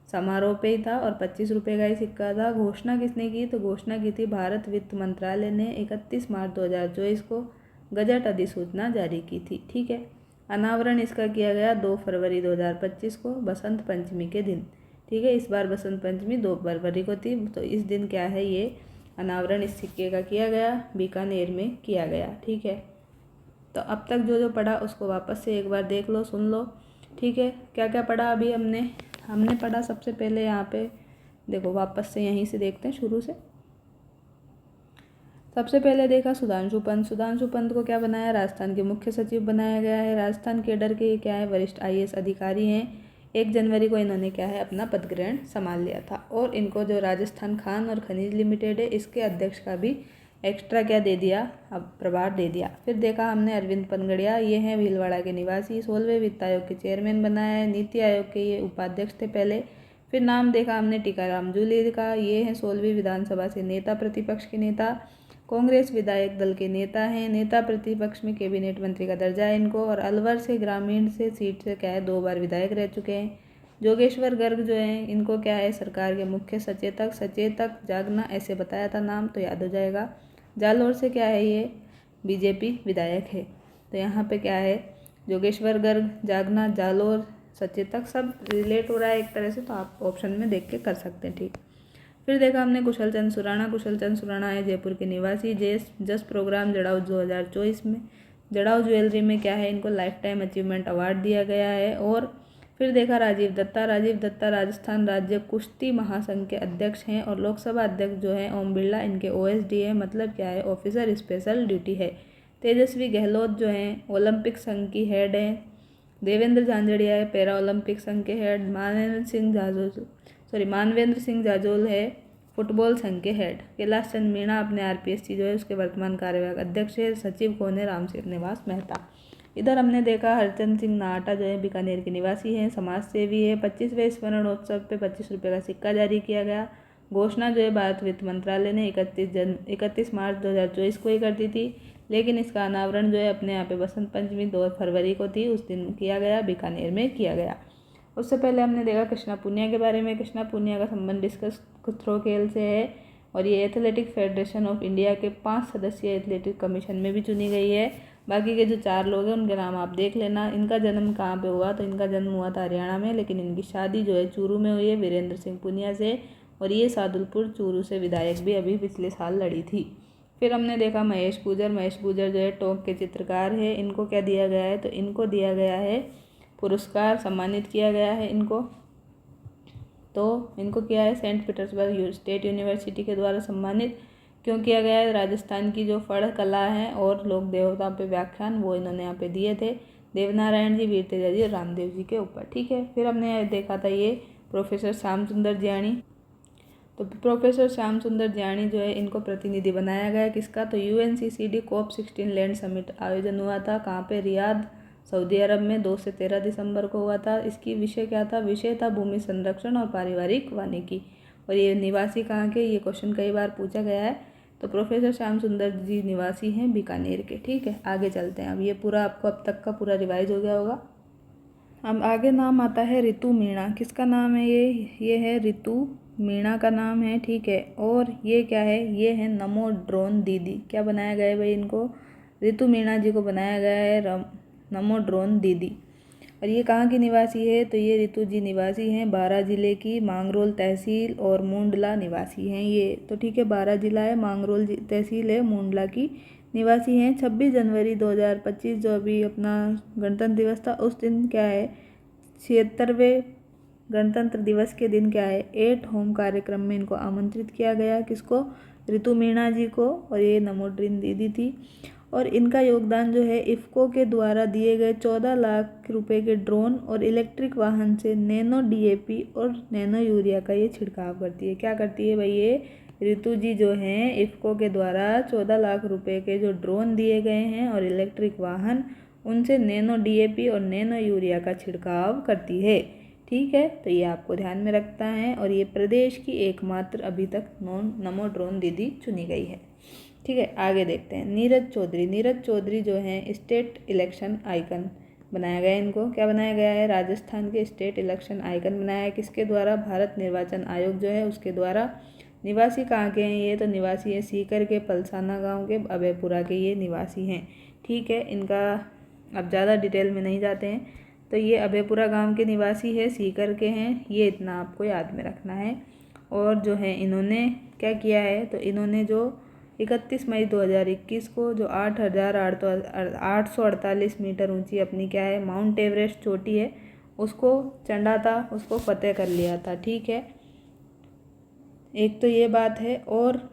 समारोह पे ही था और 25 रुपये का ही सिक्का था। घोषणा किसने की तो घोषणा की थी भारत वित्त मंत्रालय ने 31 मार्च 2024 को गजट अधिसूचना जारी की थी। ठीक है, अनावरण इसका किया गया 2 फरवरी 2025 को बसंत पंचमी के दिन। ठीक है, इस बार बसंत पंचमी 2 फरवरी को थी। तो इस दिन क्या है ये अनावरण इस सिक्के का किया गया, बीकानेर में किया गया। ठीक है, तो अब तक जो पढ़ा उसको वापस से एक बार देख लो, सुन लो। ठीक है, क्या क्या पढ़ा अभी हमने पढ़ा सबसे पहले यहाँ पे देखो, वापस से यहीं से देखते हैं शुरू से। सबसे पहले देखा सुधांशु पंत को क्या बनाया, राजस्थान के मुख्य सचिव बनाया गया है। राजस्थान कैडर के ये क्या है, वरिष्ठ IAS अधिकारी हैं। 1 जनवरी को इन्होंने क्या है, अपना पद ग्रहण संभाल लिया था। और इनको जो राजस्थान खान और खनिज लिमिटेड है, इसके अध्यक्ष का भी एक्स्ट्रा क्या दे दिया, अब प्रभार दे दिया। फिर देखा हमने अरविंद पनगड़िया, ये हैं भीलवाड़ा के निवासी, 16वें वित्त आयोग के चेयरमैन बनाया है। नीति आयोग के ये उपाध्यक्ष थे पहले। फिर नाम देखा हमने टीकाराम जूली का, ये हैं 16वीं विधानसभा से नेता, प्रतिपक्ष के नेता, कांग्रेस विधायक दल के नेता हैं। नेता प्रतिपक्ष में कैबिनेट मंत्री का दर्जा है इनको। और अलवर से ग्रामीण से सीट से क्या है, 2 बार विधायक रह चुके हैं। जोगेश्वर गर्ग जो हैं, इनको क्या है, सरकार के मुख्य सचेतक जागना ऐसे बताया था नाम, तो याद हो जाएगा। जालौर से क्या है, ये BJP विधायक है। तो यहाँ पे क्या है, जोगेश्वर गर्ग, जागना, जालौर, सचेतक सब रिलेट हो रहा है एक तरह से, तो आप ऑप्शन में देख के कर सकते हैं। ठीक, फिर देखा हमने कुशल चंद सुराणा है जयपुर के निवासी। जस प्रोग्राम जड़ाऊ 2024 में जड़ाऊ ज्वेलरी में क्या है, इनको लाइफ टाइम अचीवमेंट अवार्ड दिया गया है। और फिर देखा राजीव दत्ता राजस्थान राज्य कुश्ती महासंघ के अध्यक्ष हैं। और लोकसभा अध्यक्ष जो है ओम बिरला, इनके OSD है, मतलब क्या है, ऑफिसर स्पेशल ड्यूटी है। तेजस्वी गहलोत जो हैं ओलंपिक संघ की हेड हैं। देवेंद्र झांझड़िया है पैरा ओलंपिक संघ के हेड। मानवेंद्र सिंह जाजोल है फुटबॉल संघ के हेड। कैलाश चंद मीणा अपने RPSC जो है उसके वर्तमान कार्यवाहक अध्यक्ष है। सचिव कौन है, राम निवास मेहता। इधर हमने देखा हरचंद सिंह नाहटा जो है बीकानेर के निवासी हैं, समाज सेवी है। 25वें स्वर्णोत्सव पे 25 रुपये का सिक्का जारी किया गया। घोषणा जो है भारत वित्त मंत्रालय ने 31 मार्च 2024 को ही कर दी थी, लेकिन इसका अनावरण जो है अपने यहाँ पे बसंत पंचमी 2 फरवरी को थी, उस दिन किया गया, बीकानेर में किया गया। उससे पहले हमने देखा कृष्णा पुनिया के बारे में। कृष्णा पुनिया का संबंध डिस्कस थ्रो खेल से है और ये एथलेटिक फेडरेशन ऑफ इंडिया के 5 सदस्यीय एथलेटिक कमीशन में भी चुनी गई है। बाकी के जो 4 लोग हैं उनके नाम आप देख लेना। इनका जन्म कहाँ पे हुआ, तो इनका जन्म हुआ था हरियाणा में, लेकिन इनकी शादी जो है चूरू में हुई है वीरेंद्र सिंह पुनिया से। और ये सादुलपुर चूरू से विधायक भी अभी पिछले साल लड़ी थी। फिर हमने देखा महेश गुजर जो है टोंक के चित्रकार है। इनको क्या दिया गया है, तो इनको दिया गया है पुरस्कार, सम्मानित किया गया है इनको। तो इनको किया है सेंट पीटर्सबर्ग स्टेट यूनिवर्सिटी के द्वारा सम्मानित क्यों किया गया है, राजस्थान की जो फड़ कला है और लोक देवताओं पे व्याख्यान वो इन्होंने यहाँ पे दिए थे, देवनारायण जी, वीर तेजा जी और रामदेव जी के ऊपर। ठीक है, फिर हमने देखा था ये प्रोफेसर श्याम सुंदर जियाणी। तो प्रोफेसर श्याम सुंदर जियाणी जो है इनको प्रतिनिधि बनाया गया किसका, तो UNCCD COP16 लैंड समिट आयोजन हुआ था। कहाँ पे, रियाद सऊदी अरब में 2 से 13 दिसंबर को हुआ था। इसकी विषय क्या था, विषय था भूमि संरक्षण और पारिवारिक वानिकी। और ये निवासी कहाँ के, ये क्वेश्चन कई बार पूछा गया है। तो प्रोफेसर श्याम सुंदर जी निवासी हैं बीकानेर के। ठीक है, आगे चलते हैं। अब ये पूरा आपको अब तक का पूरा रिवाइज हो गया होगा। अब आगे नाम आता है रितु मीणा। किसका नाम है ये है रितु मीणा का नाम है। ठीक है, और ये क्या है, ये है नमो ड्रोन दीदी। क्या बनाया गया है भाई, इनको रितु मीणा जी को बनाया गया है नमो ड्रोन दीदी। और ये कहाँ की निवासी है, तो ये रितु जी निवासी हैं बारां जिले की, मांगरोल तहसील और मुंडला निवासी हैं ये। तो ठीक है, बारां जिला है, मांगरोल तहसील है, मुंडला की निवासी हैं। 26 जनवरी 2025 जो अभी अपना गणतंत्र दिवस था, उस दिन क्या है, 76वें गणतंत्र दिवस के दिन क्या है, एट होम कार्यक्रम में इनको आमंत्रित किया गया। किसको, रितु मीणा जी को। और ये नमो ड्रोन दीदी थी। और इनका योगदान जो है इफ़को के द्वारा दिए गए 14 लाख रुपए के ड्रोन और इलेक्ट्रिक वाहन से नैनो DAP और नैनो यूरिया का ये छिड़काव करती है। क्या करती है भाई, ये रितु जी जो हैं इफ़को के द्वारा 14 लाख रुपए के जो ड्रोन दिए गए हैं और इलेक्ट्रिक वाहन, उनसे नैनो DAP और नैनो यूरिया का छिड़काव करती है। ठीक है, तो ये आपको ध्यान में रखता है। और ये प्रदेश की एकमात्र अभी तक नमो ड्रोन दीदी चुनी गई है। ठीक है, आगे देखते हैं। नीरज चौधरी जो हैं स्टेट इलेक्शन आइकन बनाया गया। इनको क्या बनाया गया है, राजस्थान के स्टेट इलेक्शन आइकन बनाया है। किसके द्वारा, भारत निर्वाचन आयोग जो है उसके द्वारा। निवासी कहाँ के हैं ये, तो निवासी है सीकर के पलसाना गांव के अभयपुरा के ये निवासी हैं। ठीक है, इनका अब ज़्यादा डिटेल में नहीं जाते हैं। तो ये अभयपुरा गांव के निवासी है, सीकर के हैं, ये इतना आपको याद में रखना है। और जो है इन्होंने क्या किया है, तो इन्होंने जो 31 मई 2021 को जो 8,848 मीटर ऊंची अपनी क्या है माउंट एवरेस्ट चोटी है उसको चढ़ा था, उसको फतेह कर लिया था। ठीक है, एक तो ये बात है। और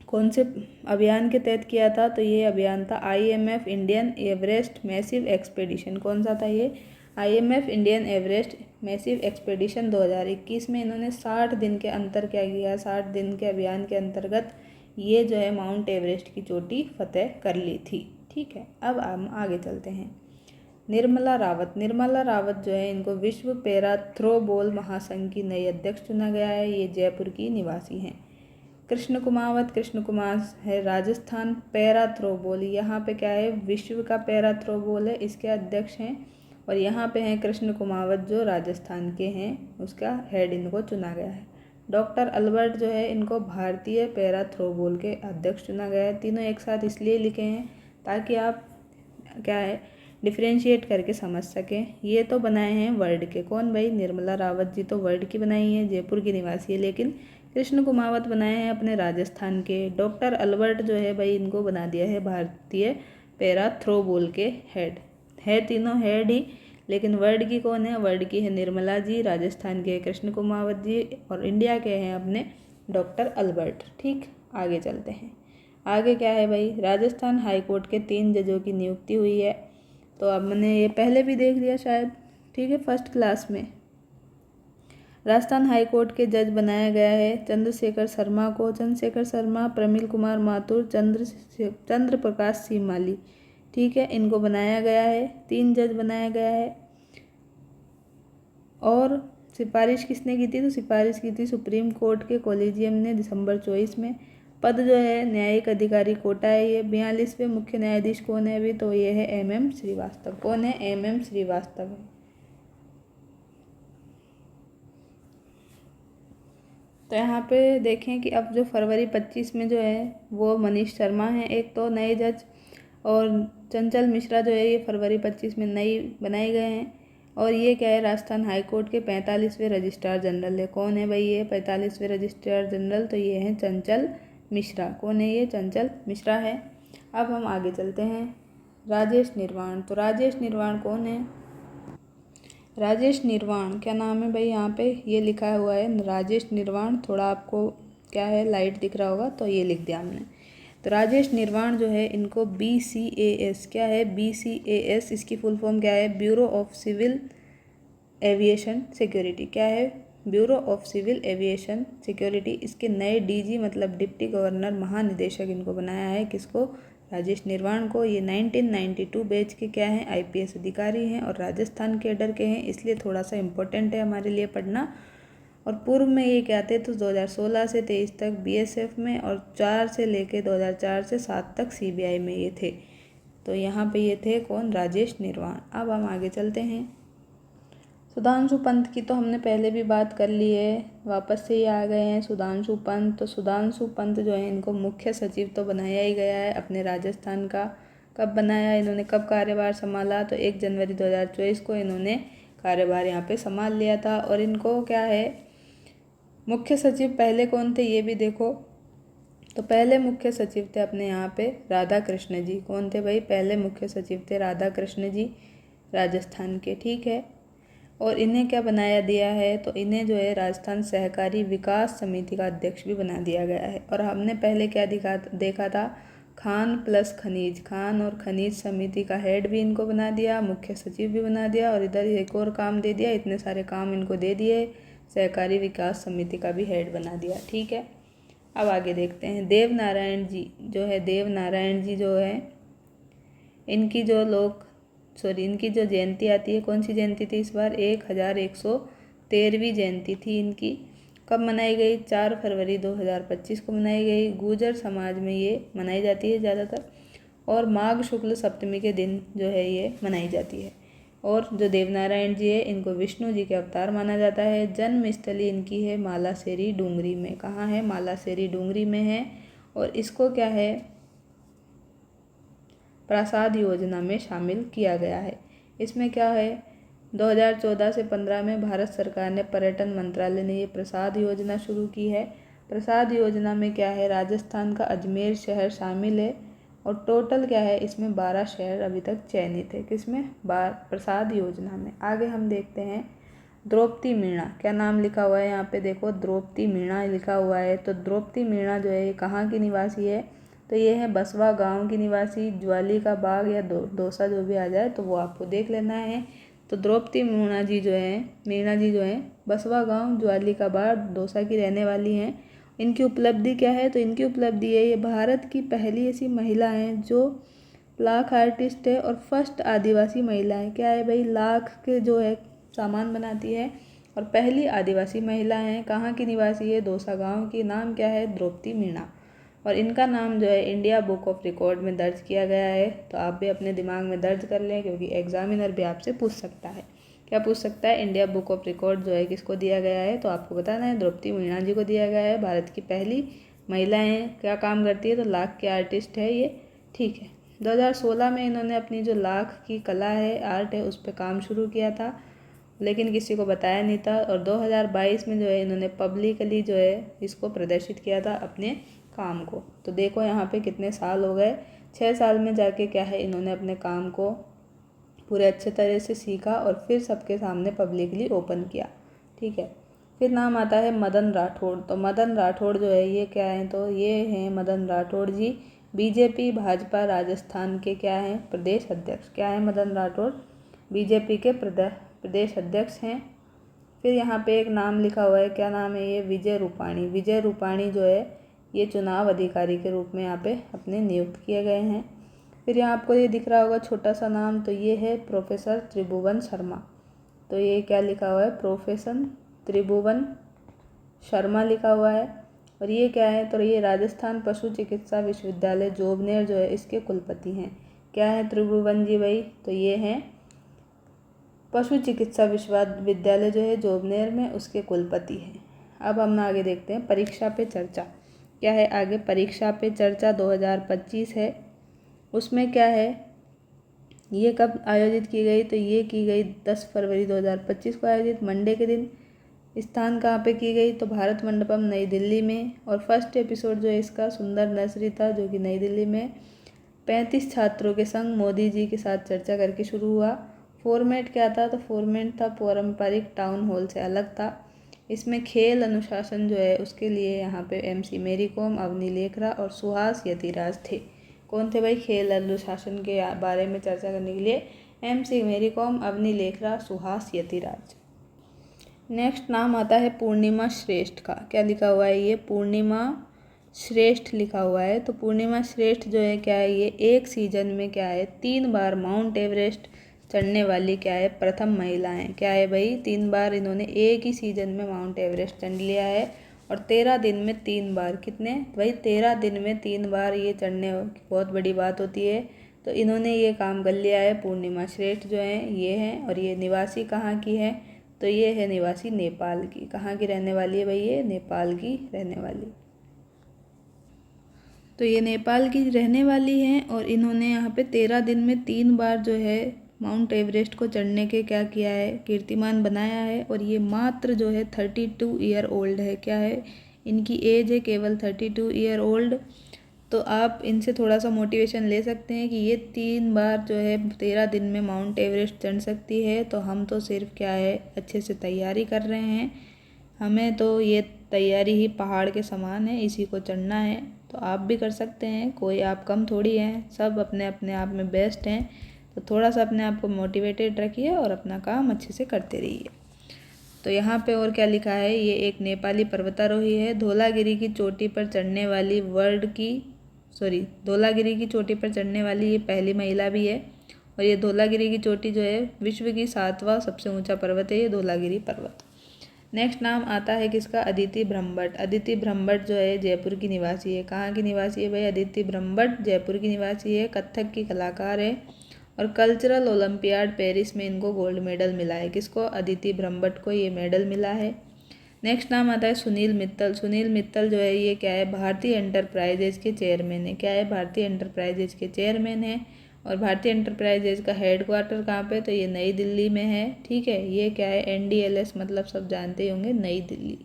कौन से अभियान के तहत किया था, तो ये अभियान था IMF Indian Everest massive expedition. कौन सा था ये, IMF Indian Everest massive expedition 2021 में इन्होंने 60 दिन के अंतर क्या किया, 60 दिन के अभियान के अंतर्गत ये जो है माउंट एवरेस्ट की चोटी फतेह कर ली थी। ठीक है, अब हम आगे चलते हैं। निर्मला रावत जो है इनको विश्व पैरा थ्रोबॉल महासंघ की नई अध्यक्ष चुना गया है। ये जयपुर की निवासी हैं। कृष्ण कुमार है राजस्थान पैरा थ्रोबॉल, यहाँ पे क्या है विश्व का पैरा थ्रोबॉल है, इसके अध्यक्ष हैं। और यहाँ पे हैं कृष्ण कुमावत जो राजस्थान के हैं, उसका हेड इनको चुना गया है। डॉक्टर अल्बर्ट जो है इनको भारतीय पैरा थ्रोबॉल के अध्यक्ष चुना गया है। तीनों एक साथ इसलिए लिखे हैं ताकि आप क्या है डिफ्रेंशिएट करके समझ सकें। ये तो बनाए हैं वर्ल्ड के, कौन भाई, निर्मला रावत जी तो वर्ल्ड की बनाई है, जयपुर की निवासी है। लेकिन कृष्ण कुमावत बनाए हैं अपने राजस्थान के। डॉक्टर अल्बर्ट जो है भाई इनको बना दिया है भारतीय पैरा थ्रोबॉल के हेड। है तीनों हेड ही, लेकिन वर्ल्ड की कौन है, वर्ल्ड की है निर्मला जी, राजस्थान के कृष्ण कुमावत जी, और इंडिया के हैं अपने डॉक्टर अल्बर्ट। ठीक, आगे चलते हैं। आगे क्या है भाई, राजस्थान हाई कोर्ट के 3 जजों की नियुक्ति हुई है। तो अब मैंने ये पहले भी देख लिया शायद, ठीक है, फर्स्ट क्लास में। राजस्थान हाई कोर्ट के जज बनाया गया है चंद्रशेखर शर्मा को। चंद्रशेखर शर्मा, प्रमिल कुमार माथुर, चंद्र प्रकाश सीमाली, ठीक है, इनको बनाया गया है। 3 जज बनाया गया है। और सिफारिश किसने की थी, तो सिफारिश की थी सुप्रीम कोर्ट के कॉलेजियम ने दिसंबर 24 में। पद जो है न्यायिक अधिकारी कोटा है। ये 42वें मुख्य न्यायाधीश कौन है अभी, तो ये है MM श्रीवास्तव। कौन है, MM श्रीवास्तव है। तो यहाँ पे देखें कि अब जो फरवरी 25 में जो है वो मनीष शर्मा है एक तो नए जज, और चंचल मिश्रा जो है ये फरवरी 25 में नई बनाए गए हैं। और ये क्या है, राजस्थान हाई कोर्ट के 45वें रजिस्ट्रार जनरल है। कौन है भाई ये 45वें रजिस्ट्रार जनरल, तो ये हैं चंचल मिश्रा। कौन है ये, चंचल मिश्रा है। अब हम आगे चलते हैं। राजेश निर्वाण, तो राजेश निर्वाण कौन है, राजेश निर्वाण क्या नाम है भाई, यहाँ पे ये लिखा हुआ है राजेश निर्वाण, थोड़ा आपको क्या है लाइट दिख रहा होगा तो ये लिख दिया हमने। तो राजेश निर्वाण जो है इनको BCAS, क्या है BCAS, इसकी फुल फॉर्म क्या है, bureau of civil aviation security, क्या है bureau of civil aviation security, इसके नए DG मतलब डिप्टी गवर्नर महानिदेशक इनको बनाया है। किसको, राजेश निर्वाण को। ये 1992 बैच के क्या हैं, IPS अधिकारी हैं और राजस्थान कैडर के हैं, इसलिए थोड़ा सा इम्पोर्टेंट है हमारे लिए पढ़ना। और पूर्व में ये क्या थे, तो 2016 से 23 तक BSF में, और 4 से लेके 2004 से 7 तक CBI में ये थे। तो यहाँ पे ये थे कौन, राजेश निर्वाण। अब हम आगे चलते हैं। सुधांशु पंत की तो हमने पहले भी बात कर ली है, वापस से ये आ गए हैं सुधांशु पंत। तो सुधांशु पंत जो है इनको मुख्य सचिव तो बनाया ही गया है अपने राजस्थान का। कब बनाया इन्होंने, कब कार्यभार संभाला, तो 1 जनवरी 2024 को इन्होंने कार्यभार यहाँ पे संभाल लिया था। और इनको क्या है मुख्य सचिव पहले कौन थे ये भी देखो, तो पहले मुख्य सचिव थे अपने यहाँ पे राधा कृष्ण जी। कौन थे भाई, पहले मुख्य सचिव थे राधा कृष्ण जी राजस्थान के। ठीक है, और इन्हें क्या बनाया दिया है, तो इन्हें जो है राजस्थान सहकारी विकास समिति का अध्यक्ष भी बना दिया गया है। और हमने पहले क्या देखा था, खान प्लस खनिज, खान और खनिज समिति का हेड भी इनको बना दिया, मुख्य सचिव भी बना दिया, और इधर एक और काम दे दिया, इतने सारे काम इनको दे दिए, सहकारी विकास समिति का भी हेड बना दिया। ठीक है, अब आगे देखते हैं। देवनारायण जी जो है, देवनारायण जी जो है इनकी जो जयंती आती है, कौन सी जयंती थी इस बार, 1113वीं जयंती थी इनकी। कब मनाई गई, 4 फरवरी 2025 को मनाई गई। गुर्जर समाज में ये मनाई जाती है ज़्यादातर, और माघ शुक्ल सप्तमी के दिन जो है ये मनाई जाती है। और जो देवनारायण जी है इनको विष्णु जी के अवतार माना जाता है। जन्म स्थली इनकी है मालासेरी डूंगरी में। कहाँ है, मालासेरी डूंगरी में है। और इसको क्या है प्रसाद योजना में शामिल किया गया है। इसमें क्या है 2014 से 15 में भारत सरकार ने पर्यटन मंत्रालय ने ये प्रसाद योजना शुरू की है। प्रसाद योजना में क्या है, राजस्थान का अजमेर शहर शामिल है और टोटल क्या है, इसमें 12 शहर अभी तक चयनित है। किसमें? प्रसाद योजना में। आगे हम देखते हैं द्रौपदी मीणा, क्या नाम लिखा हुआ है यहाँ पे, देखो द्रौपदी मीणा लिखा हुआ है। तो द्रौपदी मीणा जो है ये कहाँ की निवासी है, तो ये है बसवा गांव की निवासी। ज्वाली का बाग या दौसा जो भी आ जाए तो वो आपको देख लेना है। तो द्रौपदी मीणा जी जो है बसवा गांव, ज्वाली का बाग, दौसा की रहने वाली हैं। इनकी उपलब्धि क्या है, तो इनकी उपलब्धि है ये भारत की पहली ऐसी महिला हैं जो लाख आर्टिस्ट है और फर्स्ट आदिवासी महिला है। क्या है भाई, लाख के जो है सामान बनाती है और पहली आदिवासी महिला हैं। कहाँ की निवासी है, दौसा गांव की। नाम क्या है, द्रौपदी मीणा। और इनका नाम जो है इंडिया बुक ऑफ रिकॉर्ड में दर्ज किया गया है। तो आप भी अपने दिमाग में दर्ज कर लें, क्योंकि एग्जामिनर भी आपसे पूछ सकता है। क्या पूछ सकता है, इंडिया बुक ऑफ रिकॉर्ड जो है किसको दिया गया है, तो आपको बताना है द्रौपदी मीणा जी को दिया गया है। भारत की पहली महिला हैं। क्या काम करती है, तो लाख के आर्टिस्ट है ये, ठीक है। 2016 में इन्होंने अपनी जो लाख की कला है, आर्ट है, उस पर काम शुरू किया था, लेकिन किसी को बताया नहीं था। और 2022 में जो है इन्होंने पब्लिकली जो है इसको प्रदर्शित किया था अपने काम को। तो देखो यहाँ पे कितने साल हो गए, 6 साल में जाके क्या है इन्होंने अपने काम को पूरे अच्छे तरह से सीखा और फिर सबके सामने पब्लिकली ओपन किया, ठीक है। फिर नाम आता है मदन राठौड़। तो मदन राठौड़ जो है ये क्या है, तो ये हैं मदन राठौड़ जी, बीजेपी भाजपा राजस्थान के क्या हैं, प्रदेश अध्यक्ष। क्या है मदन राठौड़, बीजेपी के प्रदेश अध्यक्ष हैं। फिर यहाँ पे एक नाम लिखा हुआ है, क्या नाम है ये, विजय रूपाणी। विजय रूपाणी जो है ये चुनाव अधिकारी के रूप में यहाँ पे अपने नियुक्त किए गए हैं। फिर यहाँ आपको ये दिख रहा होगा छोटा सा नाम, तो ये है प्रोफेसर त्रिभुवन शर्मा। तो ये क्या लिखा हुआ है, प्रोफेसर त्रिभुवन शर्मा लिखा हुआ है। और ये क्या है, तो ये राजस्थान पशु चिकित्सा विश्वविद्यालय जोबनेर जो है इसके कुलपति हैं। क्या है त्रिभुवन जी भाई, तो ये हैं पशु चिकित्सा विश्वविद्यालय जो है जोबनेर में, उसके कुलपति हैं। अब हम आगे देखते हैं परीक्षा पे चर्चा। क्या है आगे, परीक्षा पे चर्चा 2025 है। उसमें क्या है, ये कब आयोजित की गई, तो ये की गई 10 फरवरी 2025 को आयोजित, मंडे के दिन। स्थान कहाँ पे की गई, तो भारत मंडपम नई दिल्ली में। और फर्स्ट एपिसोड जो है इसका सुंदर नर्सरी था, जो कि नई दिल्ली में 35 छात्रों के संग मोदी जी के साथ चर्चा करके शुरू हुआ। फॉर्मेट क्या था, तो फॉर्मेट था पारंपरिक टाउन हॉल से अलग था। इसमें खेल अनुशासन जो है उसके लिए यहाँ पे MC मेरी कॉम, अवनी लेखरा और सुहास यतिराज थे। कौन थे भाई, खेल अनुशासन के बारे में चर्चा करने के लिए MC मेरी कॉम, अवनी लेखरा, सुहास यतिराज। नेक्स्ट नाम आता है पूर्णिमा श्रेष्ठ का। क्या लिखा हुआ है, ये पूर्णिमा श्रेष्ठ लिखा हुआ है। तो पूर्णिमा श्रेष्ठ जो है क्या है, ये एक सीजन में क्या है 3 बार माउंट एवरेस्ट चढ़ने वाली क्या है प्रथम महिला है। क्या है भाई, 3 बार इन्होंने एक ही सीजन में माउंट एवरेस्ट चढ़ लिया है। और 13 दिन में 3 बार, कितने भाई, 13 दिन में 3 बार ये चढ़ने बहुत बड़ी बात होती है। तो इन्होंने ये काम कर लिया है। पूर्णिमा श्रेष्ठ जो है ये हैं, और ये निवासी कहाँ की है, तो ये है निवासी नेपाल की। कहाँ की रहने वाली है भाई, ये नेपाल की रहने वाली। तो ये नेपाल की रहने वाली हैं और इन्होंने यहाँ पे 13 दिन में 3 बार जो है माउंट एवरेस्ट को चढ़ने के क्या किया है, कीर्तिमान बनाया है। और ये मात्र जो है 32 ईयर ओल्ड है। क्या है, इनकी एज है केवल 32 ईयर ओल्ड। तो आप इनसे थोड़ा सा मोटिवेशन ले सकते हैं कि ये 3 बार जो है 13 दिन में माउंट एवरेस्ट चढ़ सकती है। तो हम तो सिर्फ क्या है अच्छे से तैयारी कर रहे हैं, हमें तो ये तैयारी ही पहाड़ के समान है, इसी को चढ़ना है। तो आप भी कर सकते हैं, कोई आप कम थोड़ी हैं, सब अपने अपने आप में बेस्ट हैं। तो थोड़ा सा अपने आप को मोटिवेटेड रखिए और अपना काम अच्छे से करते रहिए। तो यहाँ पे और क्या लिखा है, ये एक नेपाली पर्वतारोही है। धौलागिरी की चोटी पर चढ़ने वाली धौलागिरी की चोटी पर चढ़ने वाली ये पहली महिला भी है। और ये धौलागिरी की चोटी जो है विश्व की 7वां सबसे ऊंचा पर्वत है, ये धौलागिरी पर्वत। नेक्स्ट नाम आता है किसका, अदिति ब्रह्मभट्ट। अदिति ब्रह्मभट्ट जो है जयपुर की निवासी है। कहाँ की निवासी है भाई, अदिति ब्रह्मभट्ट जयपुर की निवासी है। कथक की कलाकार है और कल्चरल ओलंपियाड पेरिस में इनको गोल्ड मेडल मिला है। किसको, अदिति ब्रह्मभट्ट को ये मेडल मिला है। नेक्स्ट नाम आता है सुनील मित्तल। सुनील मित्तल जो है ये क्या है, भारतीय एंटरप्राइजेज के चेयरमैन है। क्या है, भारतीय एंटरप्राइजेज के चेयरमैन है। और भारतीय एंटरप्राइजेज का हेडक्वार्टर कहाँ पे, तो ये नई दिल्ली में है, ठीक है। ये क्या है NDLS मतलब सब जानते ही होंगे, नई दिल्ली।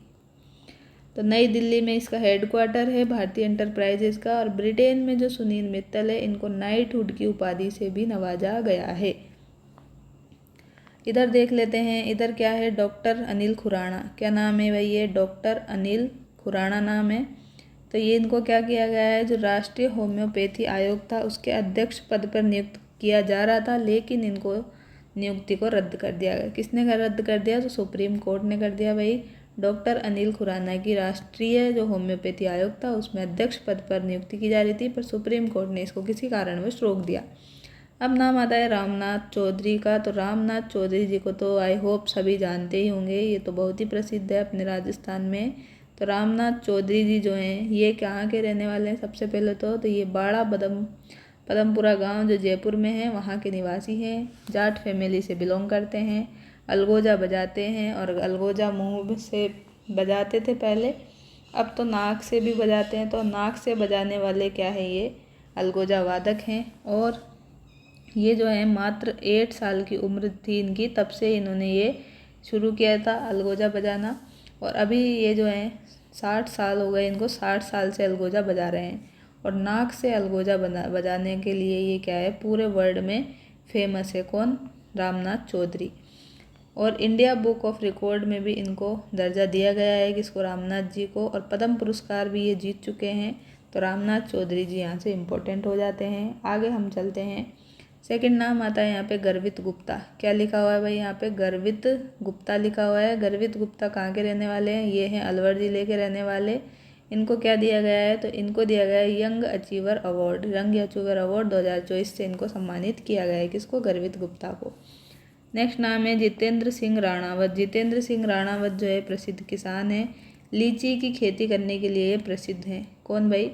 तो नई दिल्ली में इसका हेडक्वार्टर है भारतीय एंटरप्राइजेस का। और ब्रिटेन में जो सुनील मित्तल है, इनको नाइटहुड की उपाधि से भी नवाजा गया है। इधर देख लेते हैं, इधर क्या है, डॉक्टर अनिल खुराना। क्या नाम है भाई, ये डॉक्टर अनिल खुराना नाम है। तो ये इनको क्या किया गया है, जो राष्ट्रीय होम्योपैथी आयोग था उसके अध्यक्ष पद पर नियुक्त किया जा रहा था, लेकिन इनको नियुक्ति को रद्द कर दिया गया। किसने रद्द कर दिया, तो सुप्रीम कोर्ट ने कर दिया भाई। डॉक्टर अनिल खुराना की राष्ट्रीय जो होम्योपैथी आयोग था उसमें अध्यक्ष पद पर नियुक्ति की जा रही थी, पर सुप्रीम कोर्ट ने इसको किसी कारणवश रोक दिया। अब नाम आता है रामनाथ चौधरी का। तो रामनाथ चौधरी जी को तो आई होप सभी जानते ही होंगे, ये तो बहुत ही प्रसिद्ध है अपने राजस्थान में। तो रामनाथ चौधरी जी जो हैं, ये कहाँ के रहने वाले हैं, सबसे पहले तो ये बाड़ा पदमपुरा गांव जो जयपुर में है वहाँ के निवासी हैं। जाट फैमिली से बिलोंग करते हैं। अलगोजा बजाते हैं, और अलगोजा मुंह से बजाते थे पहले, अब तो नाक से भी बजाते हैं। तो नाक से बजाने वाले क्या है, ये अलगोजा वादक हैं। और ये जो है मात्र 8 साल की उम्र थी इनकी, तब से इन्होंने ये शुरू किया था अलगोजा बजाना। और अभी ये जो है 60 साल हो गए इनको, 60 साल से अलगोजा बजा रहे हैं। और नाक से अलगोजा बजाने के लिए ये क्या है, पूरे वर्ल्ड में फेमस है। कौन, रामनाथ चौधरी। और इंडिया बुक ऑफ रिकॉर्ड में भी इनको दर्जा दिया गया है, किसको, रामनाथ जी को। और पद्म पुरस्कार भी ये जीत चुके हैं। तो रामनाथ चौधरी जी यहाँ से इम्पोर्टेंट हो जाते हैं। आगे हम चलते हैं, सेकंड नाम आता है यहाँ पे गर्वित गुप्ता। क्या लिखा हुआ है भाई, यहाँ पे गर्वित गुप्ता लिखा हुआ है। गर्वित गुप्ता कहाँ के रहने वाले हैं, ये हैं अलवर जिले के रहने वाले। इनको क्या दिया गया है, तो इनको दिया गया है young achiever award. Young achiever award 2024 से इनको सम्मानित किया गया है, किसको, गर्वित गुप्ता को। नेक्स्ट नाम है जितेंद्र सिंह राणावत। जितेंद्र सिंह राणावत जो है प्रसिद्ध किसान है, लीची की खेती करने के लिए ये प्रसिद्ध हैं। कौन भाई,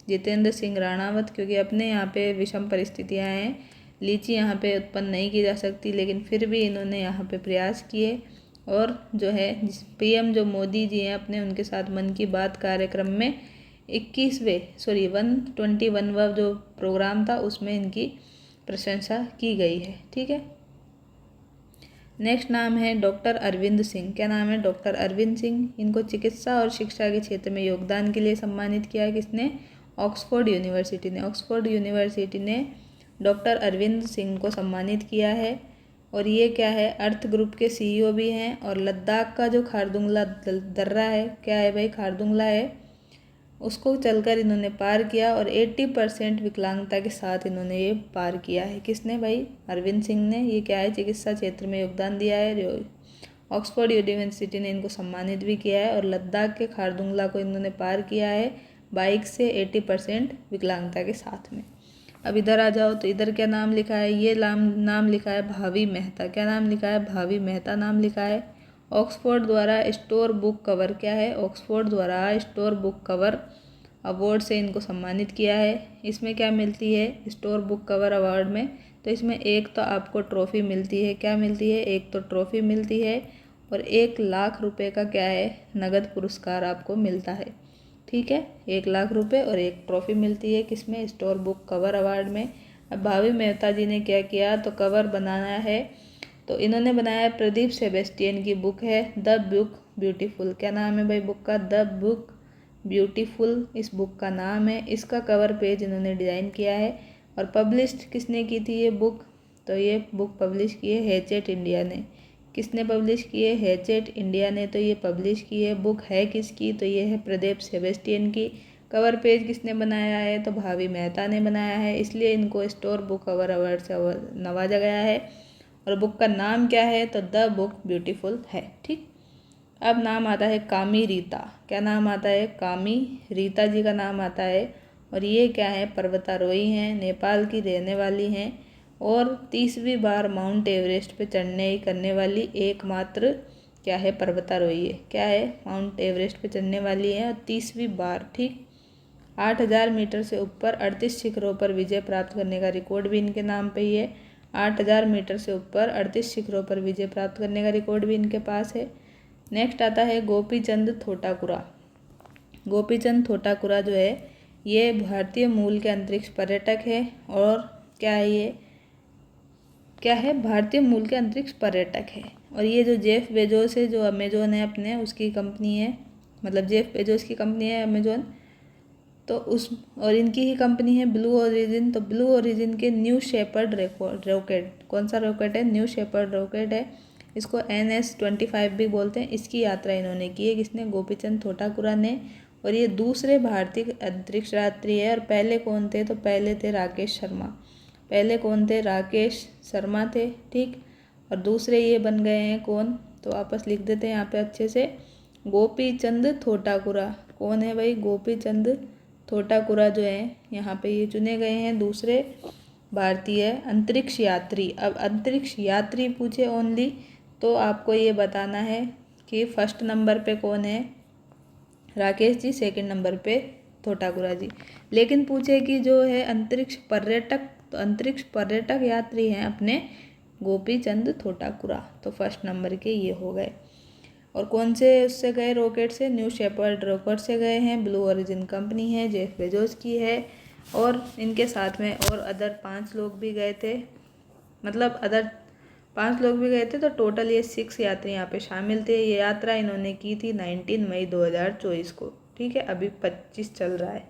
जितेंद्र सिंह राणावत। क्योंकि अपने यहाँ पे विषम परिस्थितियाँ हैं, लीची यहाँ पे उत्पन्न नहीं की जा सकती, लेकिन फिर भी इन्होंने यहाँ पे प्रयास किए। और जो है पीएम जो मोदी जी हैं अपने, उनके साथ मन की बात कार्यक्रम में 121वां जो प्रोग्राम था उसमें इनकी प्रशंसा की गई है। ठीक है। नेक्स्ट नाम है डॉक्टर अरविंद सिंह। क्या नाम है, डॉक्टर अरविंद सिंह। इनको चिकित्सा और शिक्षा के क्षेत्र में योगदान के लिए सम्मानित किया है, किसने, ऑक्सफोर्ड यूनिवर्सिटी ने। ऑक्सफोर्ड यूनिवर्सिटी ने डॉक्टर अरविंद सिंह को सम्मानित किया है। और ये क्या है, अर्थ ग्रुप के सीईओ भी हैं। और लद्दाख का जो खारदुंगला दर्रा है, क्या है भाई, खारदुंगला है, उसको चलकर इन्होंने पार किया। और 80% विकलांगता के साथ इन्होंने ये पार किया है। किसने भाई, अरविंद सिंह ने। ये क्या है, चिकित्सा क्षेत्र में योगदान दिया है। ऑक्सफोर्ड यूनिवर्सिटी ने इनको सम्मानित भी किया है। और लद्दाख के खारदुंगला को इन्होंने पार किया है बाइक से 80% विकलांगता के साथ में। अब इधर आ जाओ, तो इधर क्या नाम लिखा है, ये नाम लिखा है भावी मेहता। क्या नाम लिखा है, भावी मेहता नाम लिखा है। ऑक्सफोर्ड द्वारा स्टोर बुक कवर, क्या है, ऑक्सफोर्ड द्वारा स्टोर बुक कवर अवार्ड से इनको सम्मानित किया है। इसमें क्या मिलती है, स्टोर बुक कवर अवार्ड में, तो इसमें एक तो आपको ट्रॉफ़ी मिलती है। क्या मिलती है, एक तो ट्रॉफ़ी मिलती है, और 1,00,000 रुपये का क्या है, नगद पुरस्कार आपको मिलता है। ठीक है, 1,00,000 रुपये और एक ट्रॉफ़ी मिलती है, किसमें, स्टोर बुक कवर अवार्ड में। अब भावी मेहता जी ने क्या किया, तो कवर बनाना है, तो इन्होंने बनाया प्रदीप सेबेस्टियन की बुक है द बुक ब्यूटीफुल। क्या नाम है भाई बुक का, द बुक ब्यूटीफुल इस बुक का नाम है। इसका कवर पेज इन्होंने डिज़ाइन किया है। और पब्लिश्ड किसने की थी ये बुक, तो ये बुक पब्लिश की है हैचेट इंडिया ने। किसने पब्लिश की है, हैचेट इंडिया ने तो ये पब्लिश की है। बुक है किसकी, तो ये है प्रदीप सेबेस्टियन की। कवर पेज किसने बनाया है, तो भावी मेहता ने बनाया है, इसलिए इनको स्टोर बुक कवर अवार्ड से नवाजा गया है। और बुक का नाम क्या है, तो द बुक ब्यूटीफुल है। ठीक। अब नाम आता है कामी रीता। क्या नाम आता है, कामी रीता जी का नाम आता है। और ये क्या है, पर्वतारोही हैं, नेपाल की रहने वाली हैं। और 30वीं बार माउंट एवरेस्ट पे चढ़ने करने वाली एकमात्र क्या है, पर्वतारोही है। क्या है, माउंट एवरेस्ट पे चढ़ने वाली है, और 30वीं बार। ठीक। 8,000 मीटर से ऊपर 38 शिखरों पर विजय प्राप्त करने का रिकॉर्ड भी इनके नाम पे ही है। 8,000 मीटर से ऊपर 38 शिखरों पर विजय प्राप्त करने का रिकॉर्ड भी इनके पास है। नेक्स्ट आता है गोपीचंद थोटाकुरा। गोपीचंद थोटाकुरा जो है ये भारतीय मूल के अंतरिक्ष पर्यटक है। और क्या है ये, क्या है, भारतीय मूल के अंतरिक्ष पर्यटक है। और ये जो जेफ बेजोस है, जो अमेजोन है अपने, उसकी कंपनी है, मतलब जेफ बेजोस की कंपनी है अमेजोन, तो उस और इनकी ही कंपनी है ब्लू ओरिजिन। तो ब्लू ओरिजिन के न्यू शेपर्ड रॉकेट, कौन सा रॉकेट है? न्यू शेपर्ड रॉकेट है। इसको NS-25 भी बोलते हैं। इसकी यात्रा इन्होंने की है, किसने? गोपीचंद थोटाकुरा ने। और ये दूसरे भारतीय अंतरिक्ष यात्री है। और पहले कौन थे? तो पहले थे राकेश शर्मा। पहले कौन थे? राकेश शर्मा थे, ठीक। और दूसरे ये बन गए हैं कौन? तो वापस लिख देते हैं यहाँ पे अच्छे से, गोपीचंद थोटाकुरा। कौन है भाई? गोपीचंद थोटाकुरा जो है यहाँ पे ये चुने गए हैं दूसरे भारतीय अंतरिक्ष यात्री। अब अंतरिक्ष यात्री पूछे ओनली, तो आपको ये बताना है कि फर्स्ट नंबर पे कौन है? राकेश जी, सेकंड नंबर पे थोटाकुरा जी। लेकिन पूछे कि जो है अंतरिक्ष पर्यटक, तो अंतरिक्ष पर्यटक यात्री हैं अपने गोपीचंद थोटाकुरा, तो फर्स्ट नंबर के ये हो गए। और कौन से उससे गए? रॉकेट से, न्यू शेपर्ड रॉकेट से गए हैं। ब्लू ओरिजिन कंपनी है, जेफ बेजोस की है। और इनके साथ में और अदर 5 लोग भी गए थे, मतलब अदर 5 लोग भी गए थे, तो टोटल ये 6 यात्री यहाँ पे शामिल थे। ये यात्रा इन्होंने की थी 19 मई 2024 को, ठीक है। अभी 25 चल रहा है।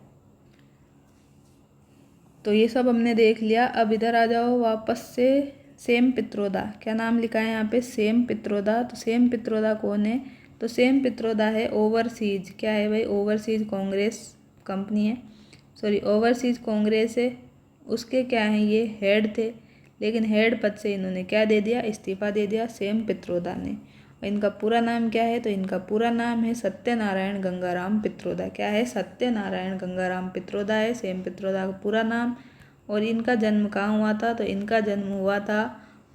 तो ये सब हमने देख लिया। अब इधर आ जाओ वापस से। सेम पित्रोदा, क्या नाम लिखा है यहाँ पे? सेम पित्रोदा। तो सेम पित्रोदा कौन है? तो सेम पित्रोदा है ओवरसीज, क्या है भाई? ओवरसीज कांग्रेस कंपनी है, सॉरी ओवरसीज कांग्रेस है। उसके क्या हैं? ये हेड थे, लेकिन हेड पद से इन्होंने क्या दे दिया? इस्तीफा दे दिया सेम पित्रोदा ने। और इनका पूरा नाम क्या है? तो इनका पूरा नाम है सत्यनारायण गंगाराम पित्रोदा। क्या है? सत्यनारायण गंगाराम पित्रोदा है सेम पित्रोदा का पूरा नाम। और इनका जन्म कहाँ हुआ था? तो इनका जन्म हुआ था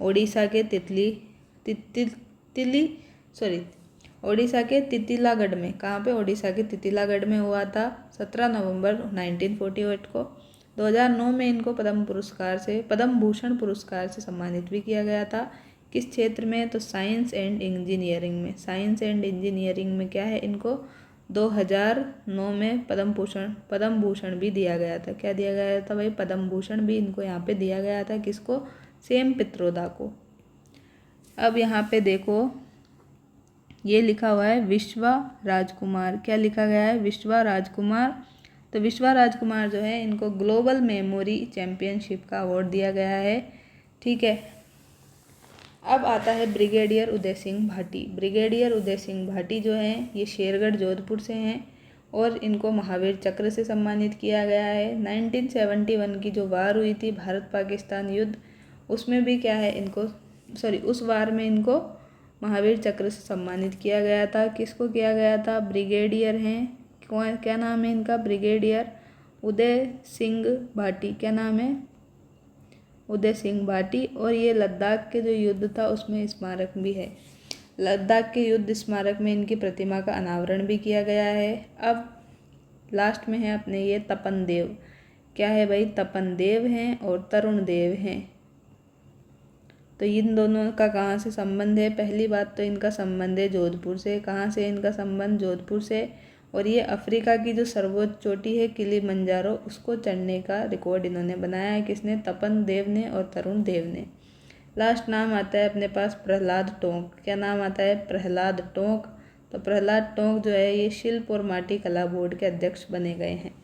ओडिशा के ओडिशा के तितिलागढ़ में। कहाँ पे? ओडिशा के तितिलागढ़ में हुआ था 17 नवंबर 1948 को। 2009 में इनको पद्म भूषण पुरस्कार से सम्मानित भी किया गया था। किस क्षेत्र में? तो साइंस एंड इंजीनियरिंग में। साइंस एंड इंजीनियरिंग में क्या है? इनको 2009 में पद्म भूषण भी दिया गया था। क्या दिया गया था भाई? पद्म भूषण भी इनको यहाँ पे दिया गया था। किसको? सेम पित्रोदा को। अब यहाँ पे देखो, ये लिखा हुआ है विश्वा राजकुमार। क्या लिखा गया है? विश्वा राजकुमार। तो विश्वा राजकुमार जो है इनको ग्लोबल मेमोरी चैम्पियनशिप का अवार्ड दिया गया है, ठीक है। अब आता है ब्रिगेडियर उदय सिंह भाटी। ब्रिगेडियर उदय सिंह भाटी जो हैं ये शेरगढ़ जोधपुर से हैं और इनको महावीर चक्र से सम्मानित किया गया है। 1971 की जो वार हुई थी, भारत पाकिस्तान युद्ध, उसमें भी क्या है इनको, उस वार में इनको महावीर चक्र से सम्मानित किया गया था। किसको किया गया था? ब्रिगेडियर हैं, कौन, क्या नाम है इनका? ब्रिगेडियर उदय सिंह भाटी। क्या नाम है? उदय सिंह भाटी। और ये लद्दाख के जो युद्ध था उसमें स्मारक भी है। लद्दाख के युद्ध स्मारक में इनकी प्रतिमा का अनावरण भी किया गया है। अब लास्ट में है अपने ये तपन देव। क्या है भाई? तपन देव हैं और तरुण देव हैं। तो इन दोनों का कहाँ से संबंध है? पहली बात तो इनका संबंध है जोधपुर से। कहाँ से इनका संबंध? जोधपुर से। और ये अफ्रीका की जो सर्वोच्च चोटी है किलिमंजारो, उसको चढ़ने का रिकॉर्ड इन्होंने बनाया है। किसने? तपन देव ने और तरुण देव ने। लास्ट नाम आता है अपने पास प्रहलाद टोंक। क्या नाम आता है? प्रहलाद टोंक। तो प्रहलाद टोंक जो है ये शिल्प और माटी कला बोर्ड के अध्यक्ष बने गए हैं।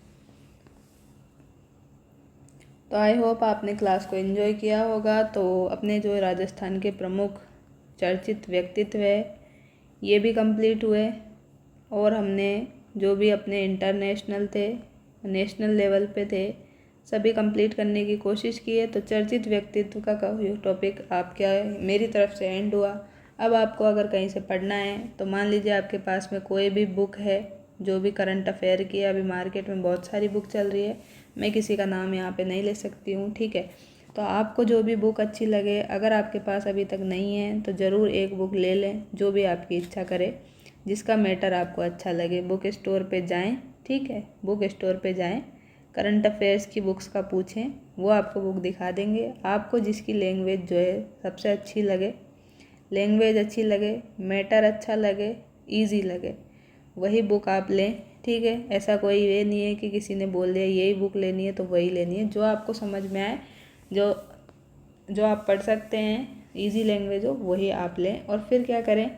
तो आई होप आपने क्लास को एंजॉय किया होगा। तो अपने जो राजस्थान के प्रमुख चर्चित व्यक्तित्व है ये भी कंप्लीट हुए, और हमने जो भी अपने इंटरनेशनल थे, नेशनल लेवल पे थे, सभी कंप्लीट करने की कोशिश की है। तो चर्चित व्यक्तित्व का टॉपिक आपका मेरी तरफ से एंड हुआ। अब आपको अगर कहीं से पढ़ना है तो मान लीजिए आपके पास में कोई भी बुक है जो भी करंट अफेयर की है, अभी मार्केट में बहुत सारी बुक चल रही है, मैं किसी का नाम यहाँ पे नहीं ले सकती हूँ, ठीक है। तो आपको जो भी बुक अच्छी लगे, अगर आपके पास अभी तक नहीं है तो ज़रूर एक बुक ले लें, जो भी आपकी इच्छा करे, जिसका मैटर आपको अच्छा लगे। बुक स्टोर पे जाएं, ठीक है, बुक स्टोर पे जाएं, करंट अफेयर्स की बुक्स का पूछें, वो आपको बुक दिखा देंगे। आपको जिसकी लैंग्वेज जो है सबसे अच्छी लगे, लैंग्वेज अच्छी लगे, मैटर अच्छा लगे, इजी लगे, वही बुक आप लें, ठीक है। ऐसा कोई ये नहीं है कि किसी ने बोल दिया यही बुक लेनी है तो वही लेनी है। जो आपको समझ में आए, जो आप पढ़ सकते हैं, इजी लैंग्वेज हो, वही आप लें। और फिर क्या करें,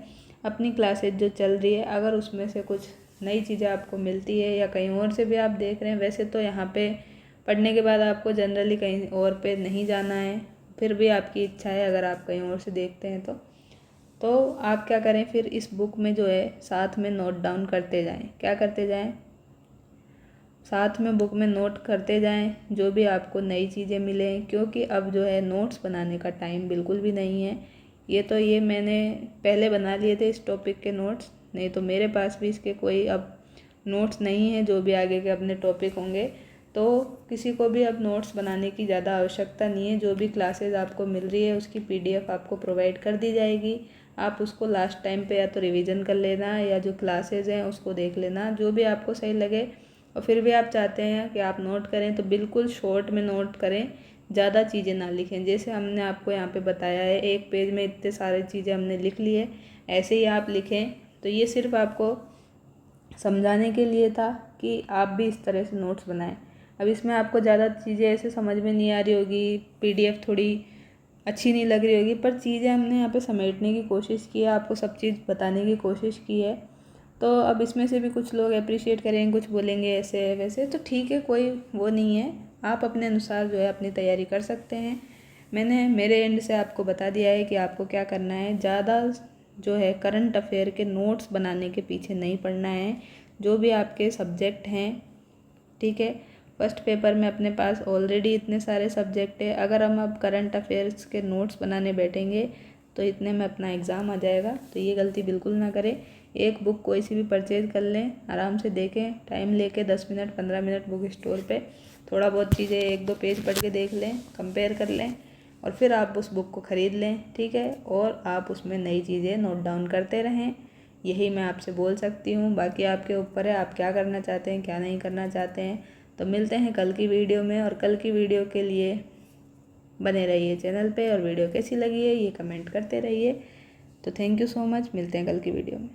अपनी क्लासेज जो चल रही है, अगर उसमें से कुछ नई चीज़ें आपको मिलती है या कहीं और से भी आप देख रहे हैं। वैसे तो यहाँ पे पढ़ने के बाद आपको जनरली कहीं और पे नहीं जाना है, फिर भी आपकी इच्छा है अगर आप कहीं और से देखते हैं तो आप क्या करें, फिर इस बुक में जो है साथ में नोट डाउन करते जाएं। क्या करते जाएं? साथ में बुक में नोट करते जाएं जो भी आपको नई चीज़ें मिलें, क्योंकि अब जो है नोट्स बनाने का टाइम बिल्कुल भी नहीं है। ये मैंने पहले बना लिए थे इस टॉपिक के नोट्स, नहीं तो मेरे पास भी इसके कोई अब नोट्स नहीं है। जो भी आगे के अपने टॉपिक होंगे तो किसी को भी अब नोट्स बनाने की ज़्यादा आवश्यकता नहीं है। जो भी क्लासेस आपको मिल रही है उसकी PDF आपको प्रोवाइड कर दी जाएगी। आप उसको लास्ट टाइम पे या तो रिवीजन कर लेना या जो क्लासेस हैं उसको देख लेना, जो भी आपको सही लगे। और फिर भी आप चाहते हैं कि आप नोट करें तो बिल्कुल शॉर्ट में नोट करें, ज़्यादा चीज़ें ना लिखें। जैसे हमने आपको यहाँ पे बताया है, एक पेज में इतने सारे चीज़ें हमने लिख ली है, ऐसे ही आप लिखें। तो ये सिर्फ आपको समझाने के लिए था कि आप भी इस तरह से नोट्स बनाएं। अब इसमें आपको ज़्यादा चीज़ें ऐसे समझ में नहीं आ रही होगी, PDF थोड़ी अच्छी नहीं लग रही होगी, पर चीज़ें हमने यहाँ पे समेटने की कोशिश की है, आपको सब चीज़ बताने की कोशिश की है। तो अब इसमें से भी कुछ लोग अप्रिशिएट करेंगे, कुछ बोलेंगे ऐसे है वैसे, तो ठीक है, कोई वो नहीं है। आप अपने अनुसार जो है अपनी तैयारी कर सकते हैं। मैंने मेरे एंड से आपको बता दिया है कि आपको क्या करना है। ज़्यादा जो है करंट अफेयर के नोट्स बनाने के पीछे नहीं पड़ना है। जो भी आपके सब्जेक्ट हैं, ठीक है, फर्स्ट पेपर में अपने पास ऑलरेडी इतने सारे सब्जेक्ट है, अगर हम अब करंट अफेयर्स के नोट्स बनाने बैठेंगे तो इतने में अपना एग्ज़ाम आ जाएगा। तो ये गलती बिल्कुल ना करें। एक बुक कोई सी भी परचेज़ कर लें, आराम से देखें, टाइम लेके 10 मिनट 15 मिनट बुक स्टोर पे थोड़ा बहुत चीज़ें 1-2 पेज पढ़ के देख लें, कंपेयर कर लें और फिर आप उस बुक को ख़रीद लें, ठीक है। और आप उसमें नई चीज़ें नोट डाउन करते रहें, यही मैं आपसे बोल सकती हूँ। बाकी आपके ऊपर है, आप क्या करना चाहते हैं क्या नहीं करना चाहते हैं। तो मिलते हैं कल की वीडियो में, और कल की वीडियो के लिए बने रहिए चैनल पे, और वीडियो कैसी लगी है ये कमेंट करते रहिए। तो थैंक यू सो मच, मिलते हैं कल की वीडियो में।